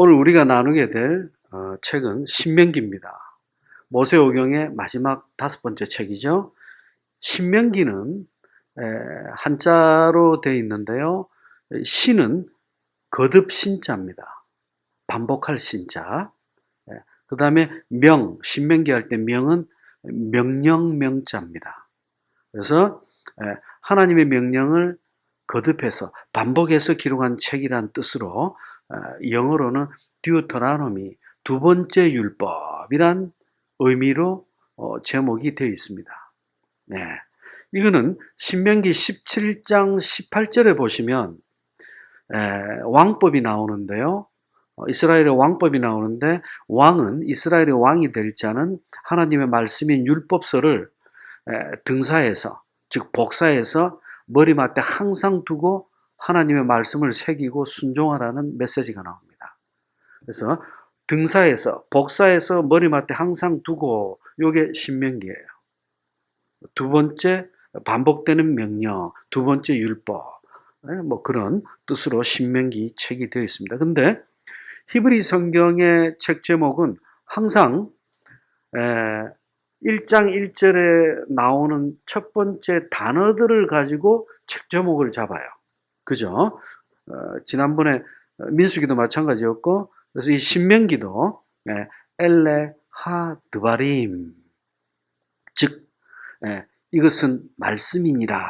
오늘 우리가 나누게 될 책은 신명기입니다. 모세오경의 마지막 5번째 책이죠. 신명기는 한자로 되어 있는데요. 신은 거듭 신자입니다. 반복할 신자. 그 다음에 명, 신명기 할 때 명은 명령 명자입니다. 그래서 하나님의 명령을 거듭해서 반복해서 기록한 책이란 뜻으로 영어로는 듀오토노미, 두 번째 율법이란 의미로 제목이 되어 있습니다. 네. 이거는 신명기 17장 18절에 보시면 왕법이 나오는데요. 이스라엘의 왕법이 나오는데 왕은 이스라엘의 왕이 될 자는 하나님의 말씀인 율법서를 등사해서 즉 복사해서 머리맡에 항상 두고 하나님의 말씀을 새기고 순종하라는 메시지가 나옵니다. 그래서 등사해서 복사해서 머리맡에 항상 두고 이게 신명기예요. 두 번째 반복되는 명령, 두 번째 율법 뭐 그런 뜻으로 신명기 책이 되어 있습니다. 근데 히브리 성경의 책 제목은 항상 1장 1절에 나오는 첫 번째 단어들을 가지고 책 제목을 잡아요. 그죠? 지난번에 민수기도 마찬가지였고, 그래서 이 신명기도 엘레 하 드바림, 즉 이것은 말씀이니라.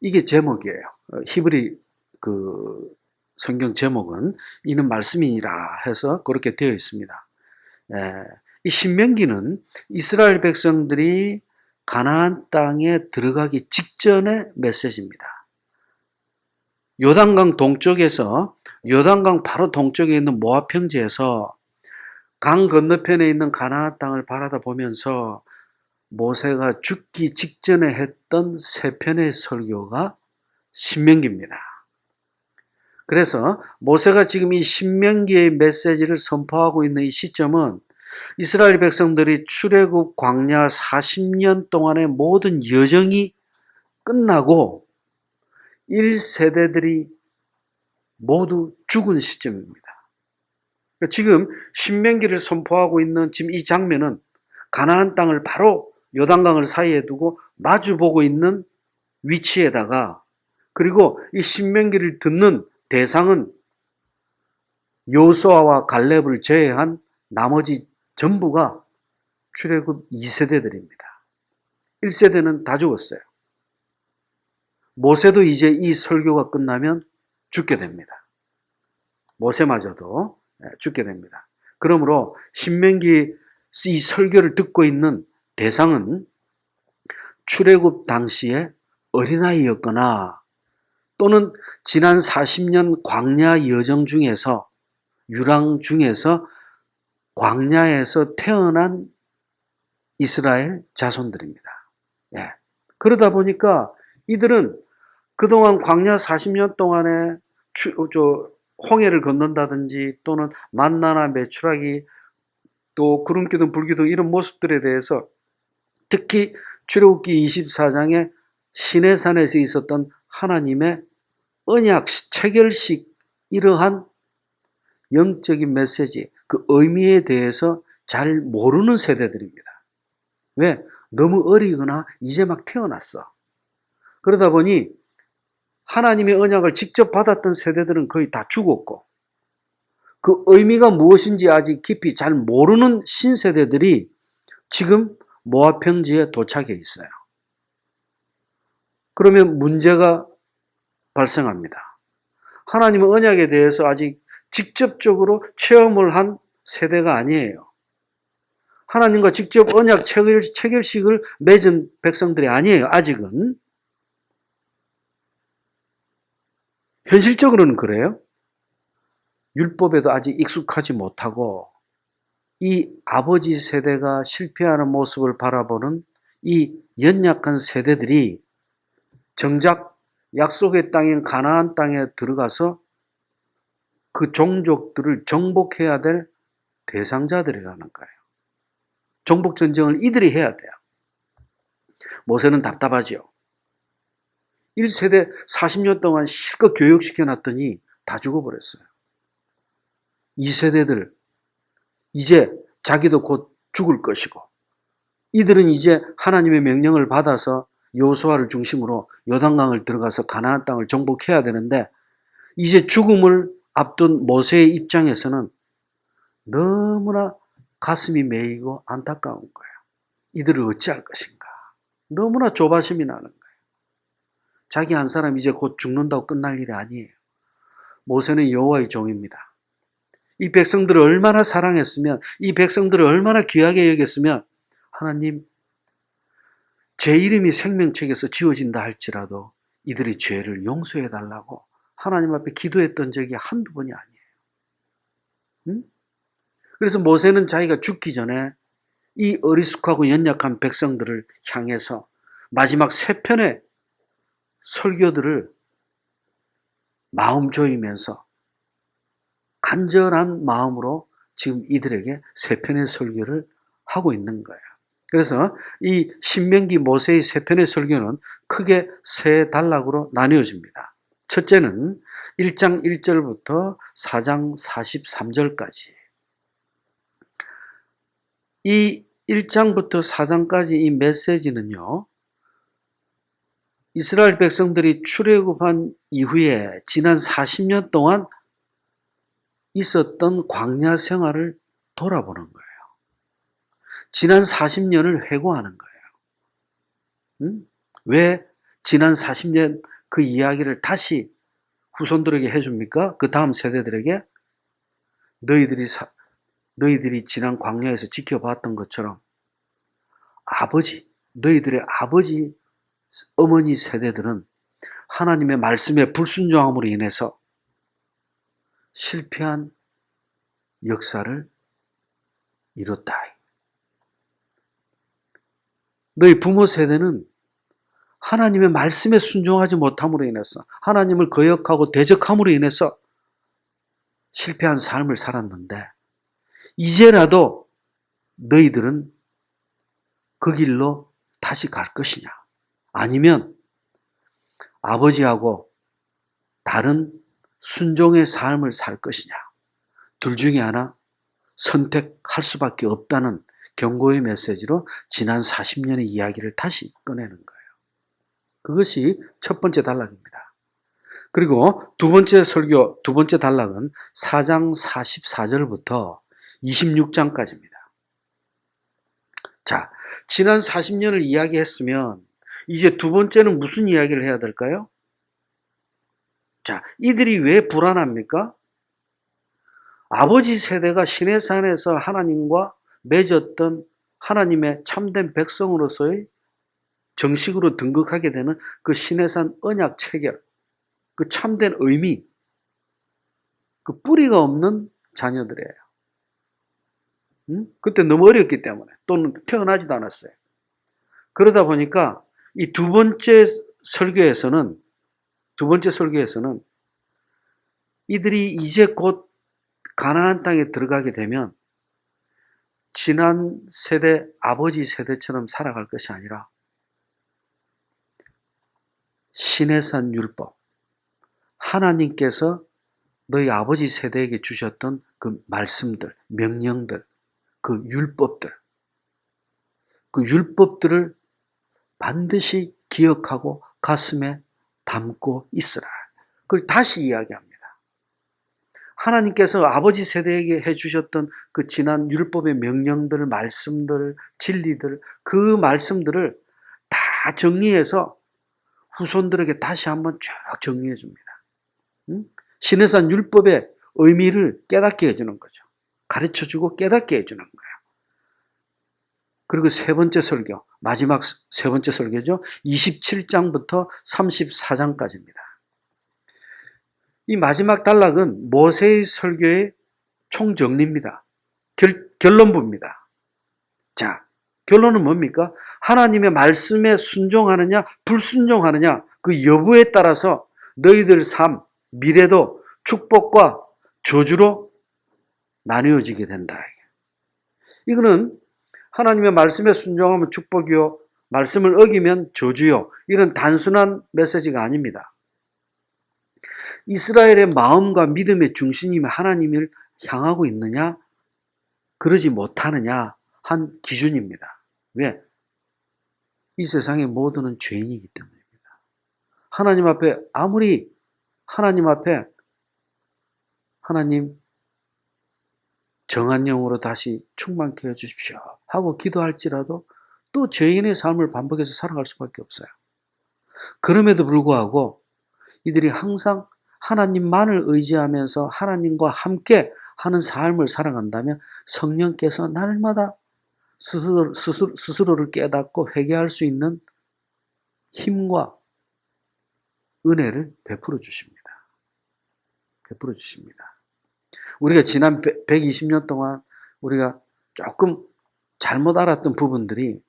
이게 제목이에요. 히브리 그 성경 제목은 이는 말씀이니라 해서 그렇게 되어 있습니다. 이 신명기는 이스라엘 백성들이 가나안 땅에 들어가기 직전의 메시지입니다. 요단강 동쪽에서 요단강 바로 동쪽에 있는 모압 평지에서 강 건너편에 있는 가나안 땅을 바라다 보면서 모세가 죽기 직전에 했던 세 편의 설교가 신명기입니다. 그래서 모세가 지금 이 신명기의 메시지를 선포하고 있는 이 시점은 이스라엘 백성들이 출애굽 광야 40년 동안의 모든 여정이 끝나고 1세대들이 모두 죽은 시점입니다. 지금 신명기를 선포하고 있는 지금 이 장면은 가나안 땅을 바로 요단강을 사이에 두고 마주보고 있는 위치에다가 그리고 이 신명기를 듣는 대상은 여호수아와 갈렙을 제외한 나머지 전부가 출애굽 2세대들입니다. 1세대는 다 죽었어요. 모세도 이제 이 설교가 끝나면 죽게 됩니다. 모세마저도 죽게 됩니다. 그러므로 신명기 이 설교를 듣고 있는 대상은 출애굽 당시의 어린아이였거나 또는 지난 40년 광야 여정 중에서 유랑 중에서 광야에서 태어난 이스라엘 자손들입니다. 그러다 보니까 이들은 그동안 광야 40년 동안에 홍해를 건넌다든지 또는 만나나 메추라기 또 구름기둥 불기둥 이런 모습들에 대해서 특히 출애굽기 24장에 시내산에서 있었던 하나님의 언약 체결식 이러한 영적인 메시지 그 의미에 대해서 잘 모르는 세대들입니다. 왜? 너무 어리거나 이제 막 태어났어. 그러다 보니 하나님의 언약을 직접 받았던 세대들은 거의 다 죽었고 그 의미가 무엇인지 아직 깊이 잘 모르는 신세대들이 지금 모압 평지에 도착해 있어요. 그러면 문제가 발생합니다. 하나님의 언약에 대해서 아직 직접적으로 체험을 한 세대가 아니에요. 하나님과 직접 언약 체결식을 맺은 백성들이 아니에요. 아직은. 현실적으로는 그래요. 율법에도 아직 익숙하지 못하고 이 아버지 세대가 실패하는 모습을 바라보는 이 연약한 세대들이 정작 약속의 땅인 가나안 땅에 들어가서 그 종족들을 정복해야 될 대상자들이라는 거예요. 정복전쟁을 이들이 해야 돼요. 모세는 답답하죠. 1세대 40년 동안 실컷 교육시켜놨더니 다 죽어버렸어요. 이 세대들 이제 자기도 곧 죽을 것이고 이들은 이제 하나님의 명령을 받아서 여호수아를 중심으로 요단강을 들어가서 가나안 땅을 정복해야 되는데 이제 죽음을 앞둔 모세의 입장에서는 너무나 가슴이 메이고 안타까운 거예요. 이들을 어찌할 것인가. 너무나 조바심이 나는 거예요. 자기 한 사람 이제 곧 죽는다고 끝날 일이 아니에요. 모세는 여호와의 종입니다. 이 백성들을 얼마나 사랑했으면, 이 백성들을 얼마나 귀하게 여겼으면 하나님, 제 이름이 생명책에서 지워진다 할지라도 이들의 죄를 용서해 달라고 하나님 앞에 기도했던 적이 한두 번이 아니에요. 응? 그래서 모세는 자기가 죽기 전에 이 어리숙하고 연약한 백성들을 향해서 마지막 세 편의 설교들을 마음 조이면서 간절한 마음으로 지금 이들에게 세 편의 설교를 하고 있는 거예요. 그래서 이 신명기 모세의 세 편의 설교는 크게 세 단락으로 나뉘어집니다. 첫째는 1장 1절부터 4장 43절까지. 이 1장부터 4장까지 이 메시지는요, 이스라엘 백성들이 출애굽한 이후에 지난 40년 동안 있었던 광야 생활을 돌아보는 거예요. 지난 40년을 회고하는 거예요. 왜 지난 40년 그 이야기를 다시 후손들에게 해줍니까? 그 다음 세대들에게 너희들이 지난 광야에서 지켜봤던 것처럼 너희들의 아버지, 어머니 세대들은 하나님의 말씀에 불순종함으로 인해서 실패한 역사를 이뤘다. 너희 부모 세대는 하나님의 말씀에 순종하지 못함으로 인해서 하나님을 거역하고 대적함으로 인해서 실패한 삶을 살았는데 이제라도 너희들은 그 길로 다시 갈 것이냐? 아니면 아버지하고 다른 순종의 삶을 살 것이냐? 둘 중에 하나 선택할 수밖에 없다는 경고의 메시지로 지난 40년의 이야기를 다시 꺼내는 거예요. 그것이 첫 번째 단락입니다. 그리고 두 번째 단락은 4장 44절부터 26장까지입니다. 자, 지난 40년을 이야기했으면 이제 두 번째는 무슨 이야기를 해야 될까요? 자, 이들이 왜 불안합니까? 아버지 세대가 시내산에서 하나님과 맺었던 하나님의 참된 백성으로서의 정식으로 등극하게 되는 그 시내산 언약 체결, 그 참된 의미, 그 뿌리가 없는 자녀들이에요. 그때 너무 어렸기 때문에 또는 태어나지도 않았어요. 그러다 보니까 이 두 번째 설교에서는 이들이 이제 곧 가나안 땅에 들어가게 되면 지난 세대, 아버지 세대처럼 살아갈 것이 아니라 시내산 율법, 하나님께서 너희 아버지 세대에게 주셨던 그 말씀들, 명령들, 그 율법들을 반드시 기억하고 가슴에 담고 있으라. 그걸 다시 이야기합니다. 하나님께서 아버지 세대에게 해주셨던 그 지난 율법의 명령들, 말씀들, 진리들, 그 말씀들을 다 정리해서 후손들에게 다시 한번 쭉 정리해 줍니다. 시내산 율법의 의미를 깨닫게 해주는 거죠. 가르쳐주고 깨닫게 해주는 거예요. 그리고 마지막 세 번째 설교죠. 27장부터 34장까지입니다. 이 마지막 단락은 모세의 설교의 총정리입니다. 결론부입니다. 자, 결론은 뭡니까? 하나님의 말씀에 순종하느냐, 불순종하느냐, 그 여부에 따라서 너희들 삶, 미래도 축복과 저주로 나뉘어지게 된다. 이거는 하나님의 말씀에 순종하면 축복이요, 말씀을 어기면 저주요, 이런 단순한 메시지가 아닙니다. 이스라엘의 마음과 믿음의 중심이 향하고 있느냐, 그러지 못하느냐 한 기준입니다. 왜? 이 세상의 모두는 죄인이기 때문입니다. 하나님 앞에 아무리 하나님 앞에 하나님 정한 영으로 다시 충만케 해주십시오 하고 기도할지라도 또 죄인의 삶을 반복해서 살아갈 수밖에 없어요. 그럼에도 불구하고 이들이 항상 하나님만을 의지하면서 하나님과 함께 하는 삶을 살아간다면 성령께서 날마다 스스로를 깨닫고 회개할 수 있는 힘과 은혜를 베풀어 주십니다. 베풀어 주십니다. 우리가 지난 120년 동안 우리가 조금 잘못 알았던 부분들이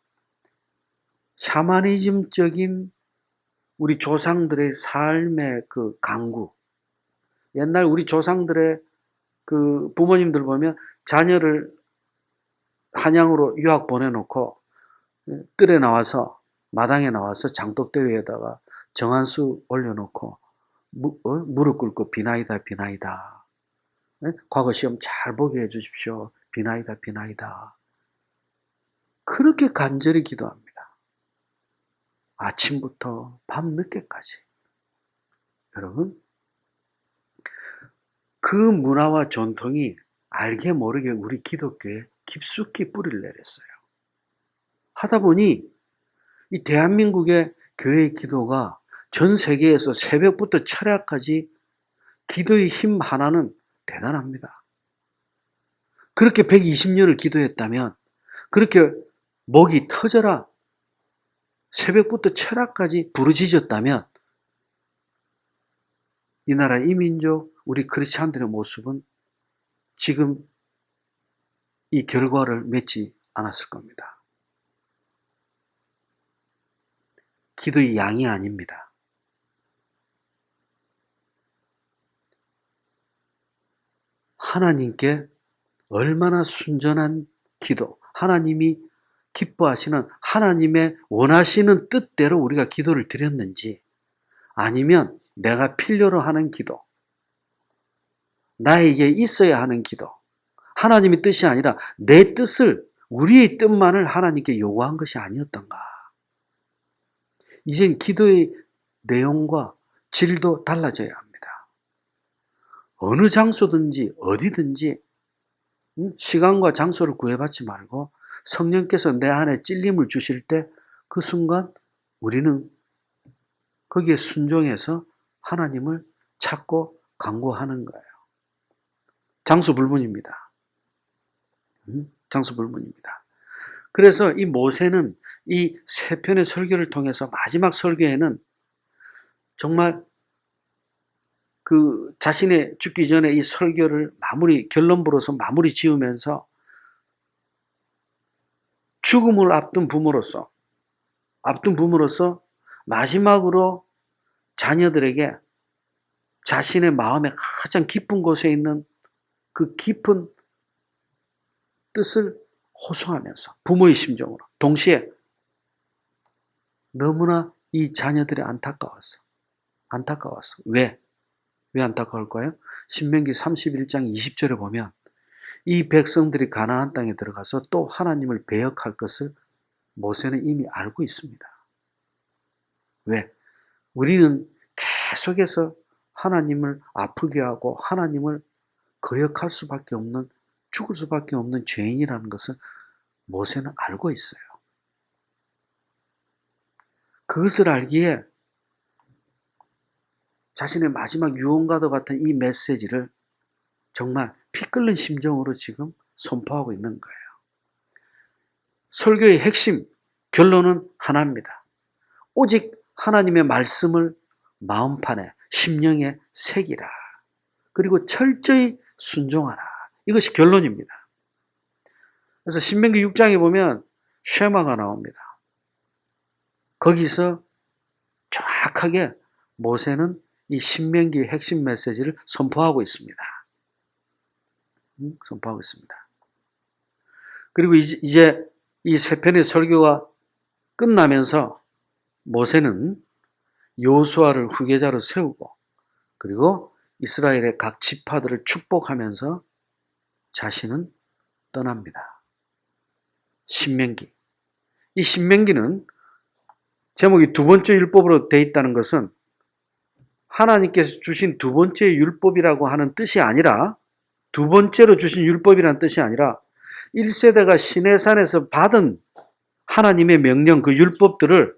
샤머니즘적인 우리 조상들의 삶의 그 강구, 옛날 우리 조상들의 그 부모님들 보면 자녀를 한양으로 유학 보내놓고 뜰에 나와서 마당에 나와서 장독대 위에다가 정한수 올려놓고 무릎 꿇고 비나이다 비나이다. 과거 시험 잘 보게 해주십시오. 비나이다 비나이다. 그렇게 간절히 기도합니다. 아침부터 밤늦게까지. 여러분, 그 문화와 전통이 알게 모르게 우리 기독교에 깊숙이 뿌리를 내렸어요. 하다 보니 이 대한민국의 교회의 기도가 전 세계에서 새벽부터 철야까지 기도의 힘 하나는 대단합니다. 그렇게 120년을 기도했다면, 그렇게 목이 터져라 새벽부터 철야까지 부르짖었다면 이 나라 이민족, 우리 크리스찬들의 모습은 지금 이 결과를 맺지 않았을 겁니다. 기도의 양이 아닙니다. 하나님께 얼마나 순전한 기도, 하나님이 기뻐하시는 하나님의 원하시는 뜻대로 우리가 기도를 드렸는지, 아니면 내가 필요로 하는 기도, 나에게 있어야 하는 기도, 하나님의 뜻이 아니라 내 뜻을, 우리의 뜻만을 하나님께 요구한 것이 아니었던가. 이젠 기도의 내용과 질도 달라져야 합니다. 어느 장소든지 어디든지 시간과 장소를 구애받지 말고 성령께서 내 안에 찔림을 주실 때 그 순간 우리는 거기에 순종해서 하나님을 찾고 간구하는 거예요. 장소 불문입니다. 장소 불문입니다. 그래서 이 모세는 이 세 편의 설교를 통해서 마지막 설교에는 정말 그 자신의 죽기 전에 이 설교를 결론부로서 마무리 지으면서 죽음을 앞둔 부모로서 마지막으로 자녀들에게 자신의 마음의 가장 깊은 곳에 있는 그 깊은 뜻을 호소하면서 부모의 심정으로 동시에 너무나 이 자녀들이 안타까웠어. 왜 안타까울까요? 신명기 31장 20절에 보면 이 백성들이 가나안 땅에 들어가서 또 하나님을 배역할 것을 모세는 이미 알고 있습니다. 왜? 우리는 계속해서 하나님을 아프게 하고 하나님을 거역할 수밖에 없는, 죽을 수밖에 없는 죄인이라는 것을 모세는 알고 있어요. 그것을 알기에 자신의 마지막 유언과도 같은 이 메시지를 정말 피 끓는 심정으로 지금 선포하고 있는 거예요. 설교의 핵심, 결론은 하나입니다. 오직 하나님의 말씀을 마음판에, 심령에 새기라. 그리고 철저히 순종하라. 이것이 결론입니다. 그래서 신명기 6장에 보면 쉐마가 나옵니다. 거기서 정확하게 모세는 이 신명기의 핵심 메시지를 선포하고 있습니다. 선포하고 있습니다. 그리고 이제 이 세 편의 설교가 끝나면서 모세는 여호수아를 후계자로 세우고 그리고 이스라엘의 각 지파들을 축복하면서 자신은 떠납니다. 신명기. 이 신명기는 제목이 두 번째 율법으로 되어 있다는 것은 하나님께서 주신 두 번째 율법이라고 하는 뜻이 아니라, 두 번째로 주신 율법이라는 뜻이 아니라 1세대가 시내산에서 받은 하나님의 명령, 그 율법들을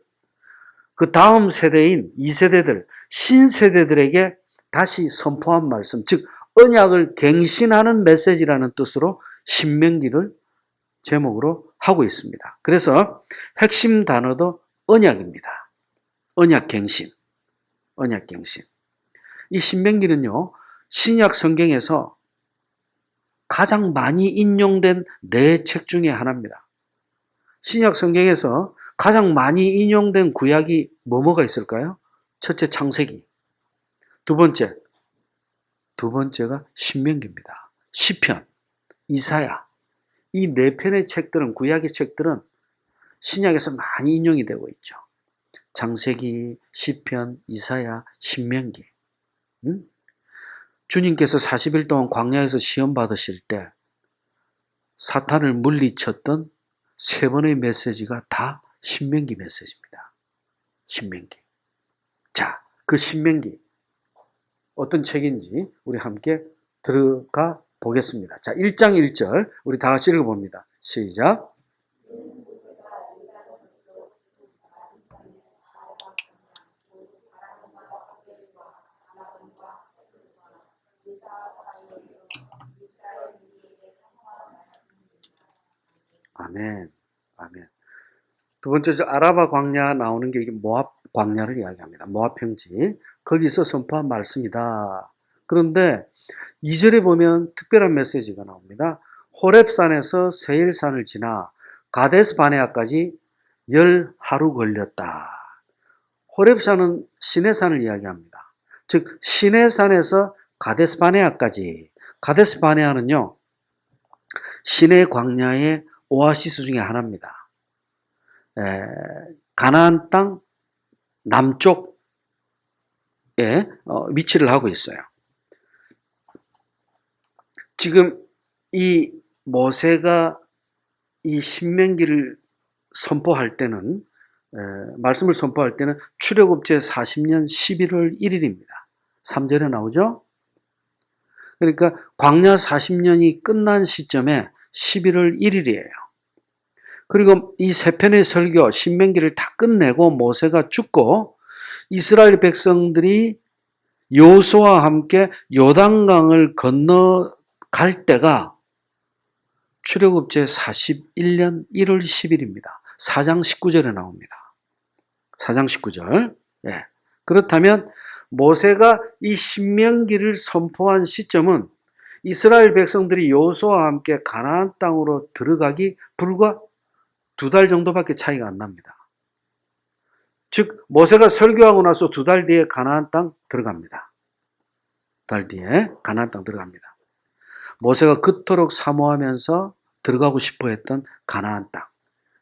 그 다음 세대인 2세대들, 신세대들에게 다시 선포한 말씀, 즉 언약을 갱신하는 메시지라는 뜻으로 신명기를 제목으로 하고 있습니다. 그래서 핵심 단어도 언약입니다. 언약갱신. 언약갱신. 이 신명기는요, 신약 성경에서 가장 많이 인용된 네 책 중에 하나입니다. 신약 성경에서 가장 많이 인용된 구약이 뭐가 있을까요? 첫째 창세기. 두 번째가 신명기입니다. 시편, 이사야. 이 네 편의 책들은, 구약의 책들은 신약에서 많이 인용이 되고 있죠. 창세기, 시편, 이사야, 신명기. 주님께서 40일 동안 광야에서 시험 받으실 때 사탄을 물리쳤던 세 번의 메시지가 다 신명기 메시지입니다. 신명기. 자, 그 신명기 어떤 책인지 우리 함께 들어가 보겠습니다. 자, 1장 1절 우리 다 같이 읽어봅니다. 시작. 아멘. 아멘. 두 번째, 아라바 광야 나오는 게 이게 모압 광야를 이야기합니다. 모압 평지. 거기서 선포한 말씀이다. 그런데 2절에 보면 특별한 메시지가 나옵니다. 호렙산에서 세일산을 지나 가데스 바네아까지 10하루 걸렸다. 호렙산은 시내산을 이야기합니다. 즉 시내산에서 가데스 바네아까지. 가데스 바네아는요, 시내 광야의 오아시스 중에 하나입니다. 가나안 땅 남쪽에 위치를 하고 있어요. 지금 이 모세가 이 신명기를 선포할 때는, 말씀을 선포할 때는 출애굽제 40년 11월 1일입니다. 3절에 나오죠? 그러니까 광야 40년이 끝난 시점에 11월 1일이에요. 그리고 이 세 편의 설교, 신명기를 다 끝내고 모세가 죽고 이스라엘 백성들이 여호수아와 함께 요단강을 건너갈 때가 출애굽제 41년 1월 10일입니다. 4장 19절에 나옵니다. 4장 19절. 예. 그렇다면 모세가 이 신명기를 선포한 시점은 이스라엘 백성들이 여호수아와 함께 가나안 땅으로 들어가기 불과 2달 정도밖에 차이가 안 납니다. 즉 모세가 설교하고 나서 2달 뒤에 가나안 땅 들어갑니다. 2달 뒤에 가나안 땅 들어갑니다. 모세가 그토록 사모하면서 들어가고 싶어 했던 가나안 땅.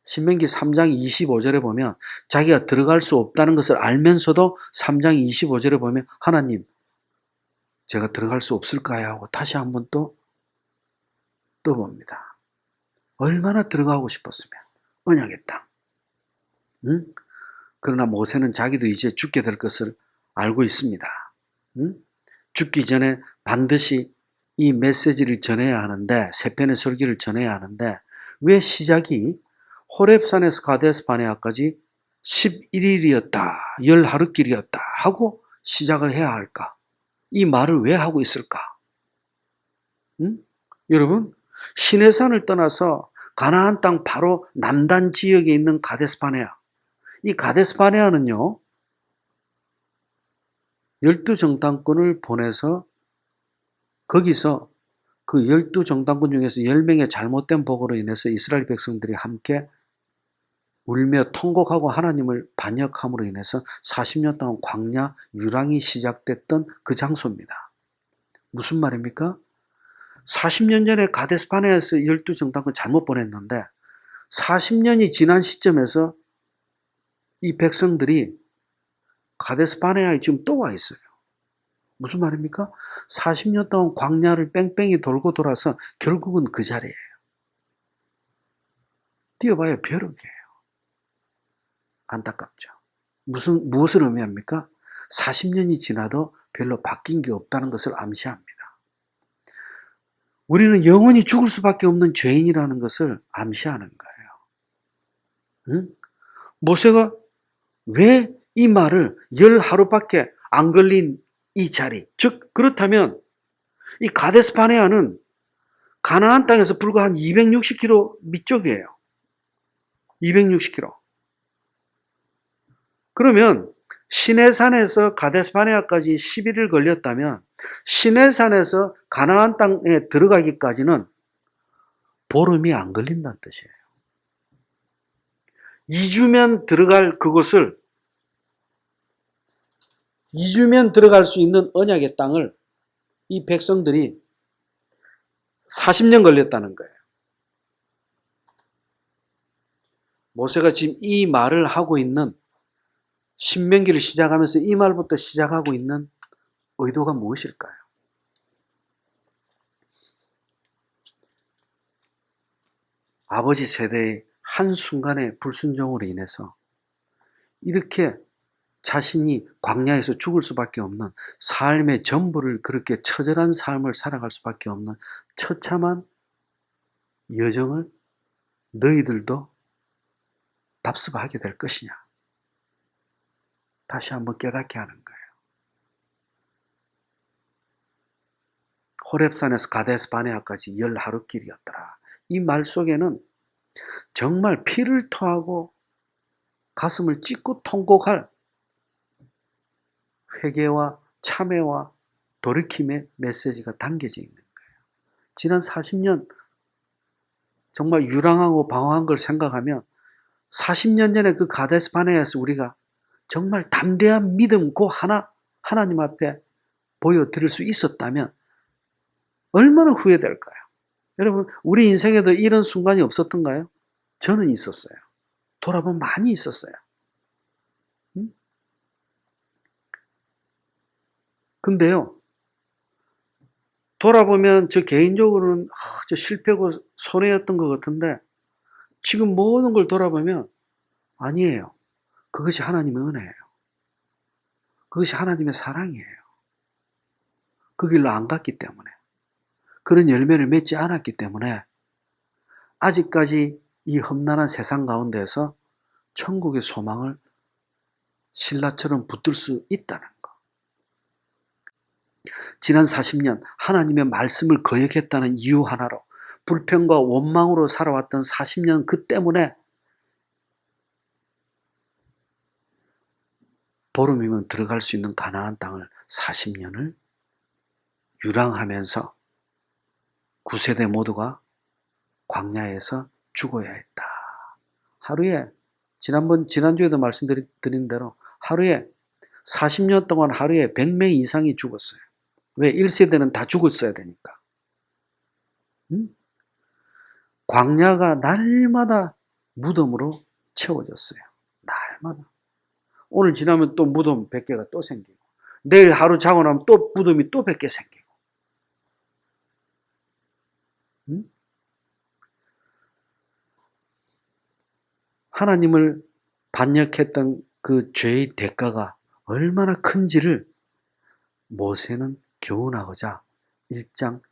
신명기 3장 25절에 보면 자기가 들어갈 수 없다는 것을 알면서도 3장 25절에 보면 하나님, 제가 들어갈 수 없을까요? 하고 다시 한번 또 봅니다. 얼마나 들어가고 싶었으면. 언약의 땅. 응? 그러나 모세는 자기도 이제 죽게 될 것을 알고 있습니다. 응? 죽기 전에 반드시 이 메시지를 전해야 하는데, 세 편의 설교를 전해야 하는데 왜 시작이 호렙산에서 가데스 바네아까지 11일이었다, 10하루길이었다 하고 시작을 해야 할까? 이 말을 왜 하고 있을까? 응? 여러분, 시내산을 떠나서 가나안 땅 바로 남단 지역에 있는 가데스 바네아. 이 가데스 바네아는요, 12정탐꾼을 보내서 거기서 그 12정탐꾼 중에서 10명의 잘못된 보고로 인해서 이스라엘 백성들이 함께 울며 통곡하고 하나님을 반역함으로 인해서 40년 동안 광야 유랑이 시작됐던 그 장소입니다. 무슨 말입니까? 40년 전에 가데스 바네아에서 12정탐꾼 잘못 보냈는데 40년이 지난 시점에서 이 백성들이 가데스 바네아에 지금 또 와 있어요. 무슨 말입니까? 40년 동안 광야를 뺑뺑이 돌고 돌아서 결국은 그 자리예요. 뛰어봐야 벼룩이에요. 안타깝죠. 무엇을 의미합니까? 40년이 지나도 별로 바뀐 게 없다는 것을 암시합니다. 우리는 영원히 죽을 수밖에 없는 죄인이라는 것을 암시하는 거예요. 응? 모세가 왜 이 말을 10하루밖에 안 걸린 이 자리, 즉 그렇다면 이 가데스 바네아는 가나안 땅에서 불과 한 260km 밑쪽이에요. 260km. 그러면 시내산에서 가데스 바네아까지 10일을 걸렸다면 시내산에서 가나안 땅에 들어가기까지는 보름이 안 걸린다는 뜻이에요. 2주면 들어갈 그곳을 2주면 들어갈 수 있는 언약의 땅을 이 백성들이 40년 걸렸다는 거예요. 모세가 지금 이 말을 하고 있는 신명기를 시작하면서 이 말부터 시작하고 있는 의도가 무엇일까요? 아버지 세대의 한순간의 불순종으로 인해서 이렇게 자신이 광야에서 죽을 수밖에 없는 삶의 전부를 그렇게 처절한 삶을 살아갈 수밖에 없는 처참한 여정을 너희들도 답습하게 될 것이냐. 다시 한번 깨닫게 하는 거예요. 호렙산에서 가데스 바네아까지 10하루길이었더라. 이 말 속에는 정말 피를 토하고 가슴을 찢고 통곡할 회개와 참회와 돌이킴의 메시지가 담겨져 있는 거예요. 지난 40년 정말 유랑하고 방황한 걸 생각하면 40년 전에 그 가데스 바네아에서 우리가 정말 담대한 믿음 그 하나님 앞에 보여드릴 수 있었다면 얼마나 후회될까요? 여러분, 우리 인생에도 이런 순간이 없었던가요? 저는 있었어요. 돌아보면 많이 있었어요. 근데요, 돌아보면 저 개인적으로는 저 실패고 손해였던 것 같은데 지금 모든 걸 돌아보면 아니에요. 그것이 하나님의 은혜예요. 그것이 하나님의 사랑이에요. 그 길로 안 갔기 때문에, 그런 열매를 맺지 않았기 때문에 아직까지 이 험난한 세상 가운데서 천국의 소망을 신라처럼 붙들 수 있다는 것. 지난 40년 하나님의 말씀을 거역했다는 이유 하나로 불평과 원망으로 살아왔던 40년 그 때문에 보름이면 들어갈 수 있는 가나안 땅을 40년을 유랑하면서 9세대 모두가 광야에서 죽어야 했다. 하루에 지난주에도 말씀드린 대로 하루에 40년 동안 하루에 100명 이상이 죽었어요. 왜? 1세대는 다 죽었어야 되니까. 광야가 날마다 무덤으로 채워졌어요. 날마다. 오늘 지나면 또 무덤 100개가 또 생기고, 내일 하루 자고 나면 또 무덤이 또 100개 생기고. 하나님을 반역했던 그 죄의 대가가 얼마나 큰지를 모세는 교훈하고자 1장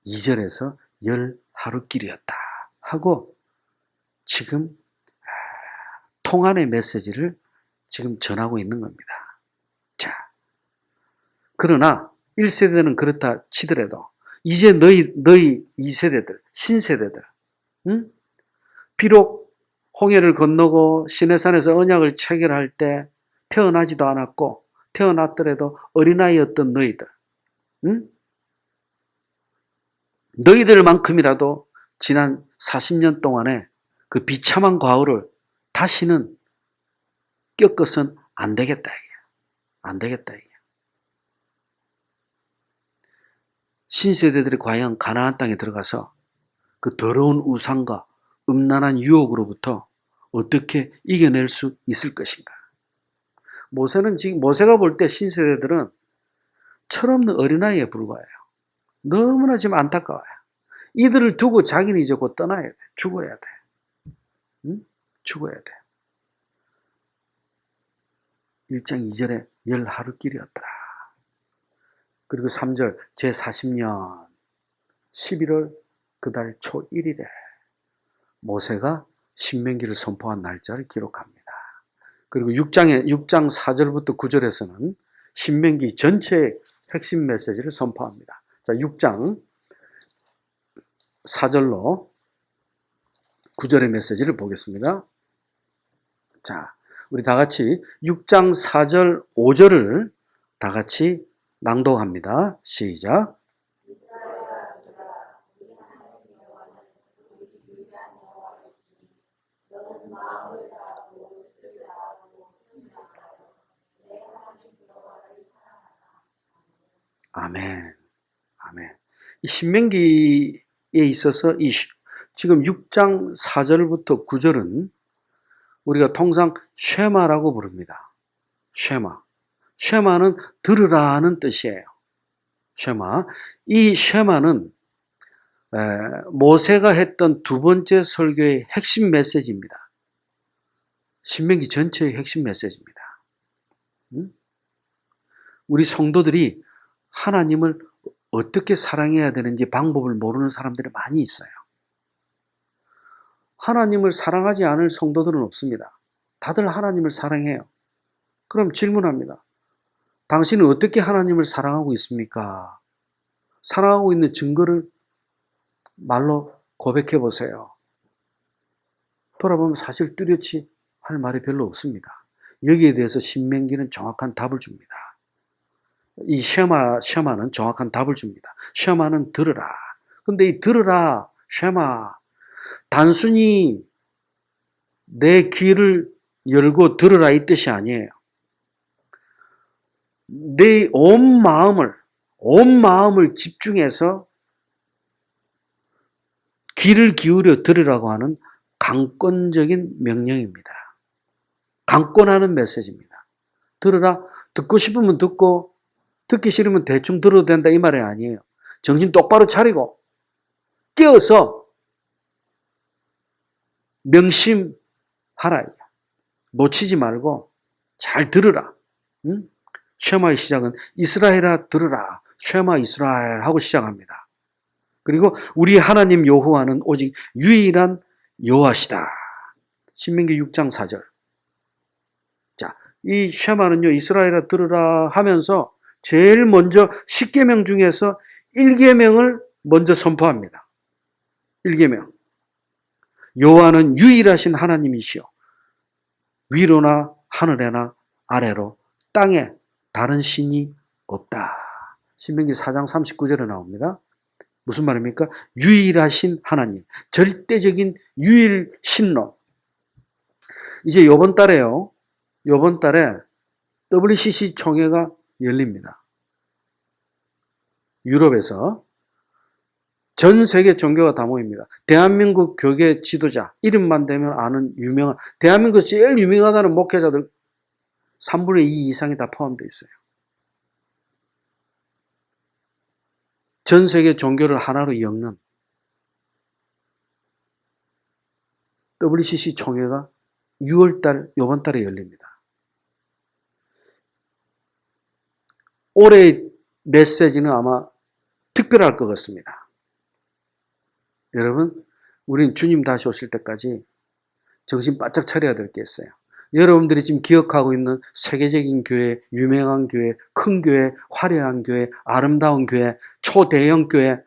2절에서 10하루길이었다 하고 지금 통안의 메시지를 지금 전하고 있는 겁니다. 자, 그러나 1세대는 그렇다 치더라도 이제 너희 2세대들, 신세대들, 비록 홍해를 건너고 시내산에서 언약을 체결할 때 태어나지도 않았고 태어났더라도 어린아이였던 너희들, 너희들만큼이라도 지난 40년 동안의 그 비참한 과거를 다시는 겪어서는 안 되겠다. 안 되겠다. 신세대들이 과연 가나안 땅에 들어가서 그 더러운 우상과 음란한 유혹으로부터 어떻게 이겨낼 수 있을 것인가? 모세가 볼 때 신세대들은 철없는 어린아이에 불과해요. 너무나 지금 안타까워요. 이들을 두고 자기는 이제 곧 떠나야 돼. 죽어야 돼. 응? 죽어야 돼. 1장 2절에 열 하루길이었더라. 그리고 3절 제40년 11월 그달 초 1일에 모세가 신명기를 선포한 날짜를 기록합니다. 그리고 6장 4절부터 9절에서는 신명기 전체의 핵심 메시지를 선포합니다. 자, 6장 4절로 9절의 메시지를 보겠습니다. 자, 우리 다 같이 6장 4절 5절을 다 같이 낭독합니다. 시작. 아멘. 아멘. 이 신명기에 있어서 지금 6장 4절부터 9절은 우리가 통상 쉐마라고 부릅니다. 쉐마. 쉐마는 들으라는 뜻이에요. 쉐마. 이 쉐마는 모세가 했던 두 번째 설교의 핵심 메시지입니다. 신명기 전체의 핵심 메시지입니다. 우리 성도들이 하나님을 어떻게 사랑해야 되는지 방법을 모르는 사람들이 많이 있어요. 하나님을 사랑하지 않을 성도들은 없습니다. 다들 하나님을 사랑해요. 그럼 질문합니다. 당신은 어떻게 하나님을 사랑하고 있습니까? 사랑하고 있는 증거를 말로 고백해 보세요. 돌아보면 사실 뚜렷이 할 말이 별로 없습니다. 여기에 대해서 신명기는 정확한 답을 줍니다. 이 쉐마는 정확한 답을 줍니다. 쉐마는 들으라. 근데 이 들으라, 쉐마, 단순히 내 귀를 열고 들으라 이 뜻이 아니에요. 내 온 마음을 집중해서 귀를 기울여 들으라고 하는 강권적인 명령입니다. 강권하는 메시지입니다. 들으라, 듣고 싶으면 듣고 듣기 싫으면 대충 들어도 된다 이 말이 아니에요. 정신 똑바로 차리고 깨어서 명심하라. 놓치지 말고 잘 들으라. 응? 쉐마의 시작은 이스라엘아 들으라. 쉐마 이스라엘 하고 시작합니다. 그리고 우리 하나님 여호와는 오직 유일한 여호와시다. 신명기 6장 4절. 자, 이 쉐마는요, 이스라엘아 들으라 하면서 제일 먼저 10계명 중에서 1계명을 먼저 선포합니다. 1계명. 여호와는 유일하신 하나님이시오. 위로나 하늘에나 아래로 땅에 다른 신이 없다. 신명기 4장 39절에 나옵니다. 무슨 말입니까? 유일하신 하나님. 절대적인 유일신론. 이제 요번 달에 WCC 총회가 열립니다. 유럽에서 전 세계 종교가 다 모입니다. 대한민국 교계 지도자, 이름만 대면 아는 유명한, 대한민국 제일 유명하다는 목회자들 3분의 2 이상이 다 포함되어 있어요. 전 세계 종교를 하나로 엮는 WCC 총회가 6월달, 이번 달에 열립니다. 올해의 메시지는 아마 특별할 것 같습니다. 여러분, 우리는 주님 다시 오실 때까지 정신 바짝 차려야 될 게 있어요. 여러분들이 지금 기억하고 있는 세계적인 교회, 유명한 교회, 큰 교회, 화려한 교회, 아름다운 교회, 초대형 교회,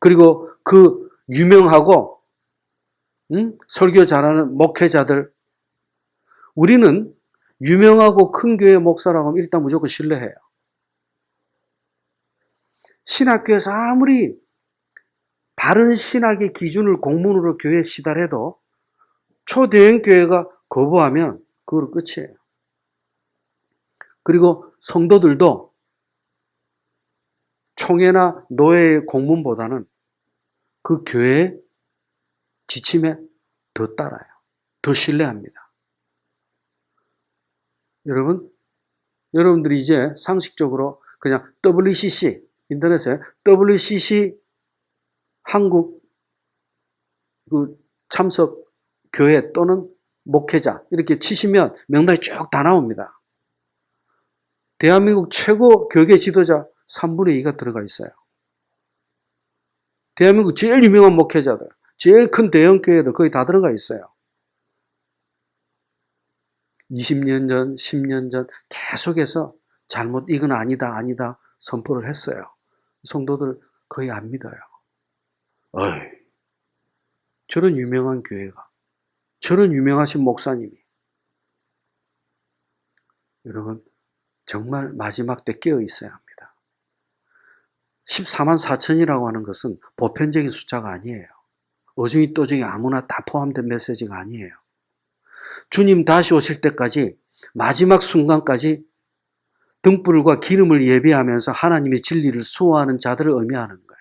그리고 그 유명하고 설교 잘하는 목회자들, 우리는 유명하고 큰 교회 목사라고 하면 일단 무조건 신뢰해요. 신학교에서 아무리 바른 신학의 기준을 공문으로 교회에 시달해도 초대형 교회가 거부하면 그거로 끝이에요. 그리고 성도들도 총회나 노예의 공문보다는 그 교회의 지침에 더 따라요. 더 신뢰합니다. 여러분들이 이제 상식적으로 그냥 WCC, 인터넷에 WCC 한국 그 참석 교회 또는 목회자 이렇게 치시면 명단이 쭉 다 나옵니다. 대한민국 최고 교계 지도자 3분의 2가 들어가 있어요. 대한민국 제일 유명한 목회자들, 제일 큰 대형 교회들 거의 다 들어가 있어요. 20년 전, 10년 전 계속해서 이건 아니다, 아니다 선포를 했어요. 성도들 거의 안 믿어요. 어이, 저런 유명한 교회가, 저런 유명하신 목사님이. 여러분, 정말 마지막 때 깨어 있어야 합니다. 14만 4천이라고 하는 것은 보편적인 숫자가 아니에요. 어중이 떠중이 아무나 다 포함된 메시지가 아니에요. 주님 다시 오실 때까지 마지막 순간까지 등불과 기름을 예비하면서 하나님의 진리를 수호하는 자들을 의미하는 거예요.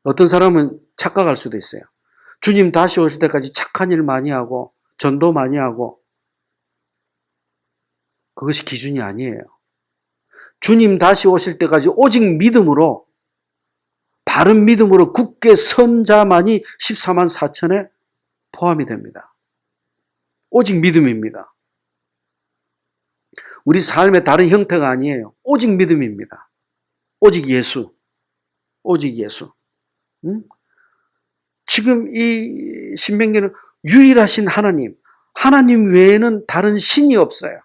어떤 사람은 착각할 수도 있어요. 주님 다시 오실 때까지 착한 일 많이 하고 전도 많이 하고 그것이 기준이 아니에요. 주님 다시 오실 때까지 오직 믿음으로 바른 믿음으로 굳게 선 자만이 14만 4천에 포함이 됩니다. 오직 믿음입니다. 우리 삶의 다른 형태가 아니에요. 오직 믿음입니다. 오직 예수. 오직 예수. 응? 지금 이 신명기는 유일하신 하나님, 하나님 외에는 다른 신이 없어요.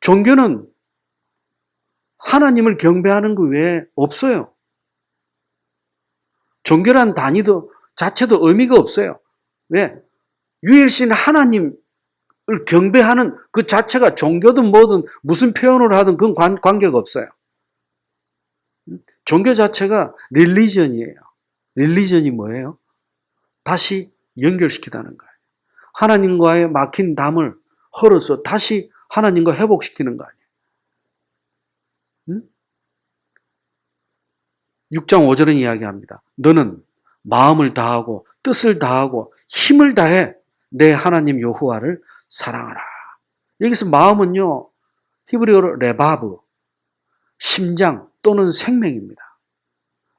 종교는 하나님을 경배하는 것 외에 없어요. 종교란 단위도 자체도 의미가 없어요. 왜? 유일신 하나님을 경배하는 그 자체가 종교든 뭐든 무슨 표현을 하든 그건 관계가 없어요. 종교 자체가 릴리전이에요. 릴리전이 뭐예요? 다시 연결시키다는 거예요. 하나님과의 막힌 담을 헐어서 다시 하나님과 회복시키는 거 아니에요. 응? 6장 5절은 이야기합니다. 너는 마음을 다하고 뜻을 다하고 힘을 다해 내 하나님 여호와를 사랑하라. 여기서 마음은요, 히브리어로 레바브, 심장 또는 생명입니다.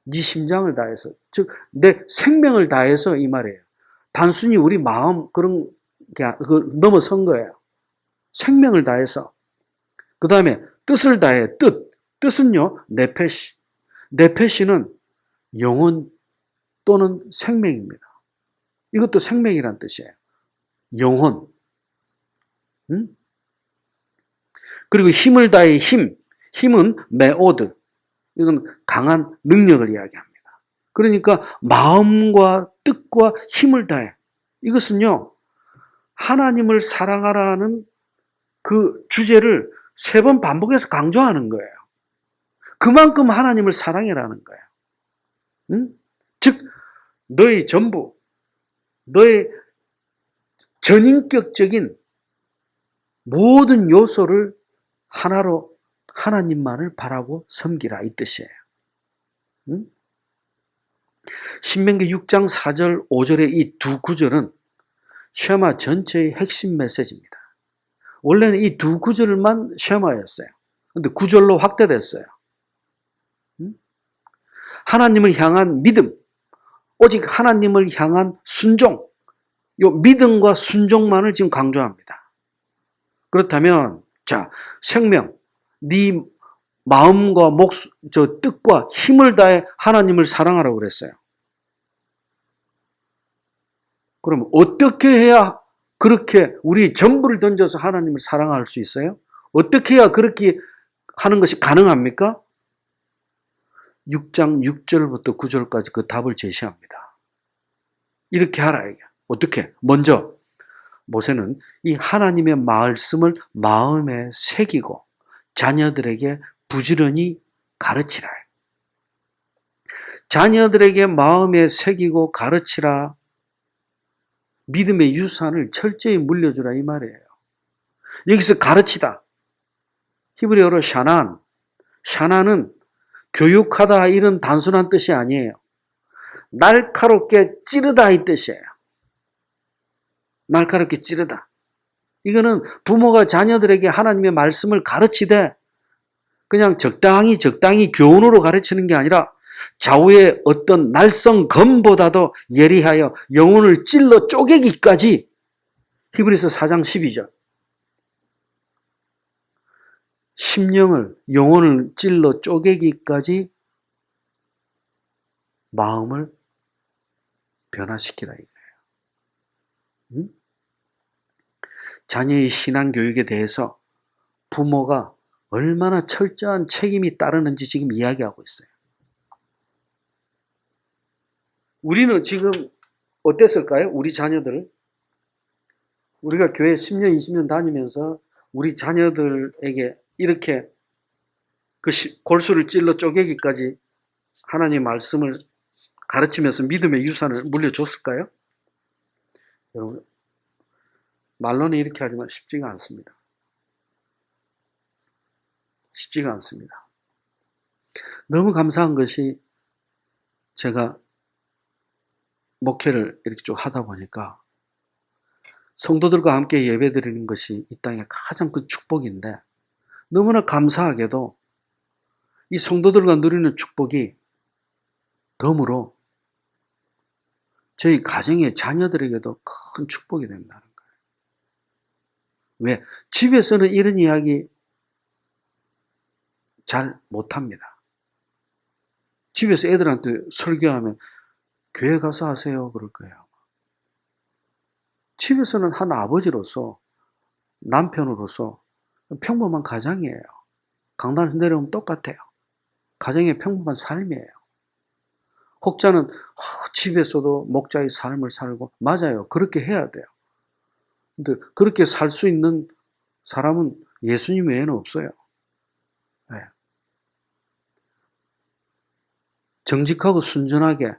네 심장을 다해서, 즉 내 생명을 다해서 이 말이에요. 단순히 우리 마음 그런 게 넘어선 거예요. 생명을 다해서. 그 다음에 뜻을 다해. 뜻은요, 네페시. 네페시는 영혼 또는 생명입니다. 이것도 생명이란 뜻이에요. 영혼. 응? 그리고 힘을 다해 힘은 메오드. 이건 강한 능력을 이야기합니다. 그러니까 마음과 뜻과 힘을 다해. 이것은요, 하나님을 사랑하라는 그 주제를 3번 반복해서 강조하는 거예요. 그만큼 하나님을 사랑해라는 거예요. 응? 즉, 너의 전부, 너의 전인격적인 모든 요소를 하나로 하나님만을 바라고 섬기라 이 뜻이에요. 응? 신명기 6장 4절 5절의 이 두 구절은 쉐마 전체의 핵심 메시지입니다. 원래는 이 두 구절만 쉐마였어요. 그런데 구절로 확대됐어요. 응? 하나님을 향한 믿음, 오직 하나님을 향한 순종, 요 믿음과 순종만을 지금 강조합니다. 그렇다면 자, 생명, 네 마음과 뜻과 힘을 다해 하나님을 사랑하라고 그랬어요. 그럼 어떻게 해야 그렇게 우리 전부를 던져서 하나님을 사랑할 수 있어요? 어떻게 해야 그렇게 하는 것이 가능합니까? 6장 6절부터 9절까지 그 답을 제시합니다. 이렇게 하라 이게. 어떻게? 먼저 모세는 이 하나님의 말씀을 마음에 새기고 자녀들에게 부지런히 가르치라. 자녀들에게 마음에 새기고 가르치라. 믿음의 유산을 철저히 물려주라 이 말이에요. 여기서 가르치다. 히브리어로 샤나는 교육하다 이런 단순한 뜻이 아니에요. 날카롭게 찌르다 이 뜻이에요. 날카롭게 찌르다. 이거는 부모가 자녀들에게 하나님의 말씀을 가르치되 그냥 적당히 교훈으로 가르치는 게 아니라 좌우의 어떤 날성 검보다도 예리하여 영혼을 찔러 쪼개기까지. 히브리서 4장 12절. 심령을, 영혼을 찔러 쪼개기까지 마음을 변화시키라 이거예요. 응? 자녀의 신앙 교육에 대해서 부모가 얼마나 철저한 책임이 따르는지 지금 이야기하고 있어요. 우리는 지금 어땠을까요? 우리 자녀들. 우리가 교회 10년, 20년 다니면서 우리 자녀들에게 이렇게 그 골수를 찔러 쪼개기까지 하나님의 말씀을 가르치면서 믿음의 유산을 물려줬을까요? 여러분, 말로는 이렇게 하지만 쉽지가 않습니다. 쉽지가 않습니다. 너무 감사한 것이 제가 목회를 이렇게 쭉 하다 보니까 성도들과 함께 예배드리는 것이 이 땅의 가장 큰 축복인데 너무나 감사하게도 이 성도들과 누리는 축복이 덤으로 저희 가정의 자녀들에게도 큰 축복이 된다는 거예요. 왜? 집에서는 이런 이야기 잘 못합니다. 집에서 애들한테 설교하면 교회 가서 하세요 그럴 거예요. 집에서는 한 아버지로서 남편으로서 평범한 가정이에요. 강단에서 내려오면 똑같아요. 가정의 평범한 삶이에요. 혹자는 집에서도 목자의 삶을 살고 맞아요. 그렇게 해야 돼요. 근데 그렇게 살 수 있는 사람은 예수님 외에는 없어요. 네. 정직하고 순전하게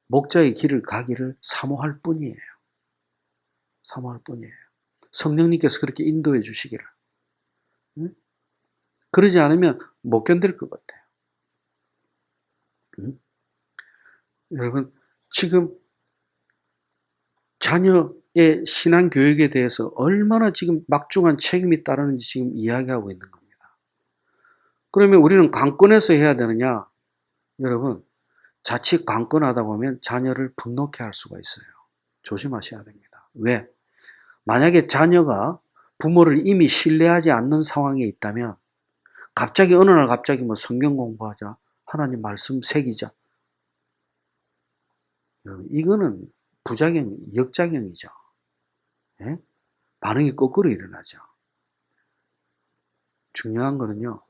목자의 길을 가기를 사모할 뿐이에요. 사모할 뿐이에요. 성령님께서 그렇게 인도해 주시기를. 응? 그러지 않으면 못 견딜 것 같아요. 응? 여러분, 지금 자녀의 신앙 교육에 대해서 얼마나 지금 막중한 책임이 따르는지 지금 이야기하고 있는 겁니다. 그러면 우리는 강권해서 해야 되느냐? 여러분, 자칫 강권하다 보면 자녀를 분노케 할 수가 있어요. 조심하셔야 됩니다. 왜? 만약에 자녀가 부모를 이미 신뢰하지 않는 상황에 있다면 갑자기 어느 날 갑자기 뭐 성경 공부하자, 하나님 말씀 새기자. 이거는 부작용, 역작용이죠. 예? 반응이 거꾸로 일어나죠. 중요한 거는요.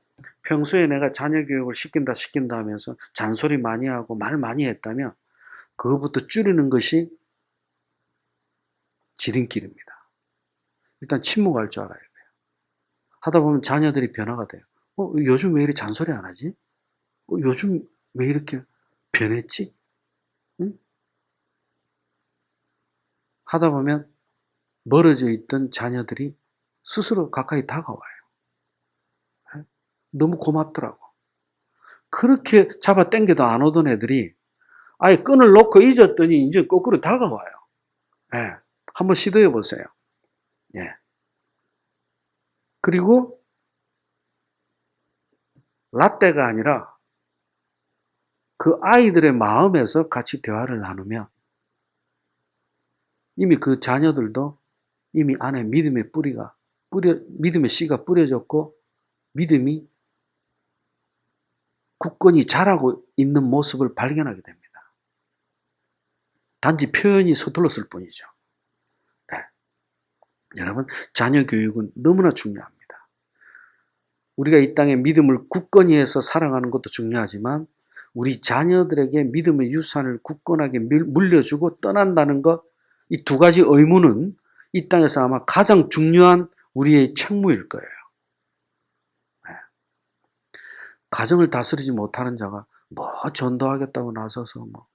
평소에 내가 자녀 교육을 시킨다 하면서 잔소리 많이 하고 말 많이 했다면 그거부터 줄이는 것이 지름길입니다. 일단 침묵할 줄 알아야 돼요. 하다 보면 자녀들이 변화가 돼요. 요즘 왜 이렇게 잔소리 안 하지? 요즘 왜 이렇게 변했지? 응? 하다 보면 멀어져 있던 자녀들이 스스로 가까이 다가와요. 너무 고맙더라고. 그렇게 잡아 당겨도 안 오던 애들이 아예 끈을 놓고 잊었더니 이제 거꾸로 다가와요. 예. 한번 시도해 보세요. 예. 그리고 라떼가 아니라 그 아이들의 마음에서 같이 대화를 나누면 이미 그 자녀들도 이미 안에 믿음의 씨가 뿌려졌고 믿음이 굳건히 자라고 있는 모습을 발견하게 됩니다. 단지 표현이 서툴렀을 뿐이죠. 네. 여러분, 자녀 교육은 너무나 중요합니다. 우리가 이 땅에 믿음을 굳건히 해서 살아가는 것도 중요하지만 우리 자녀들에게 믿음의 유산을 굳건하게 물려주고 떠난다는 것, 이 두 가지 의무는 이 땅에서 아마 가장 중요한 우리의 책무일 거예요. 네. 가정을 다스리지 못하는 자가 뭐 전도하겠다고 나서서 뭐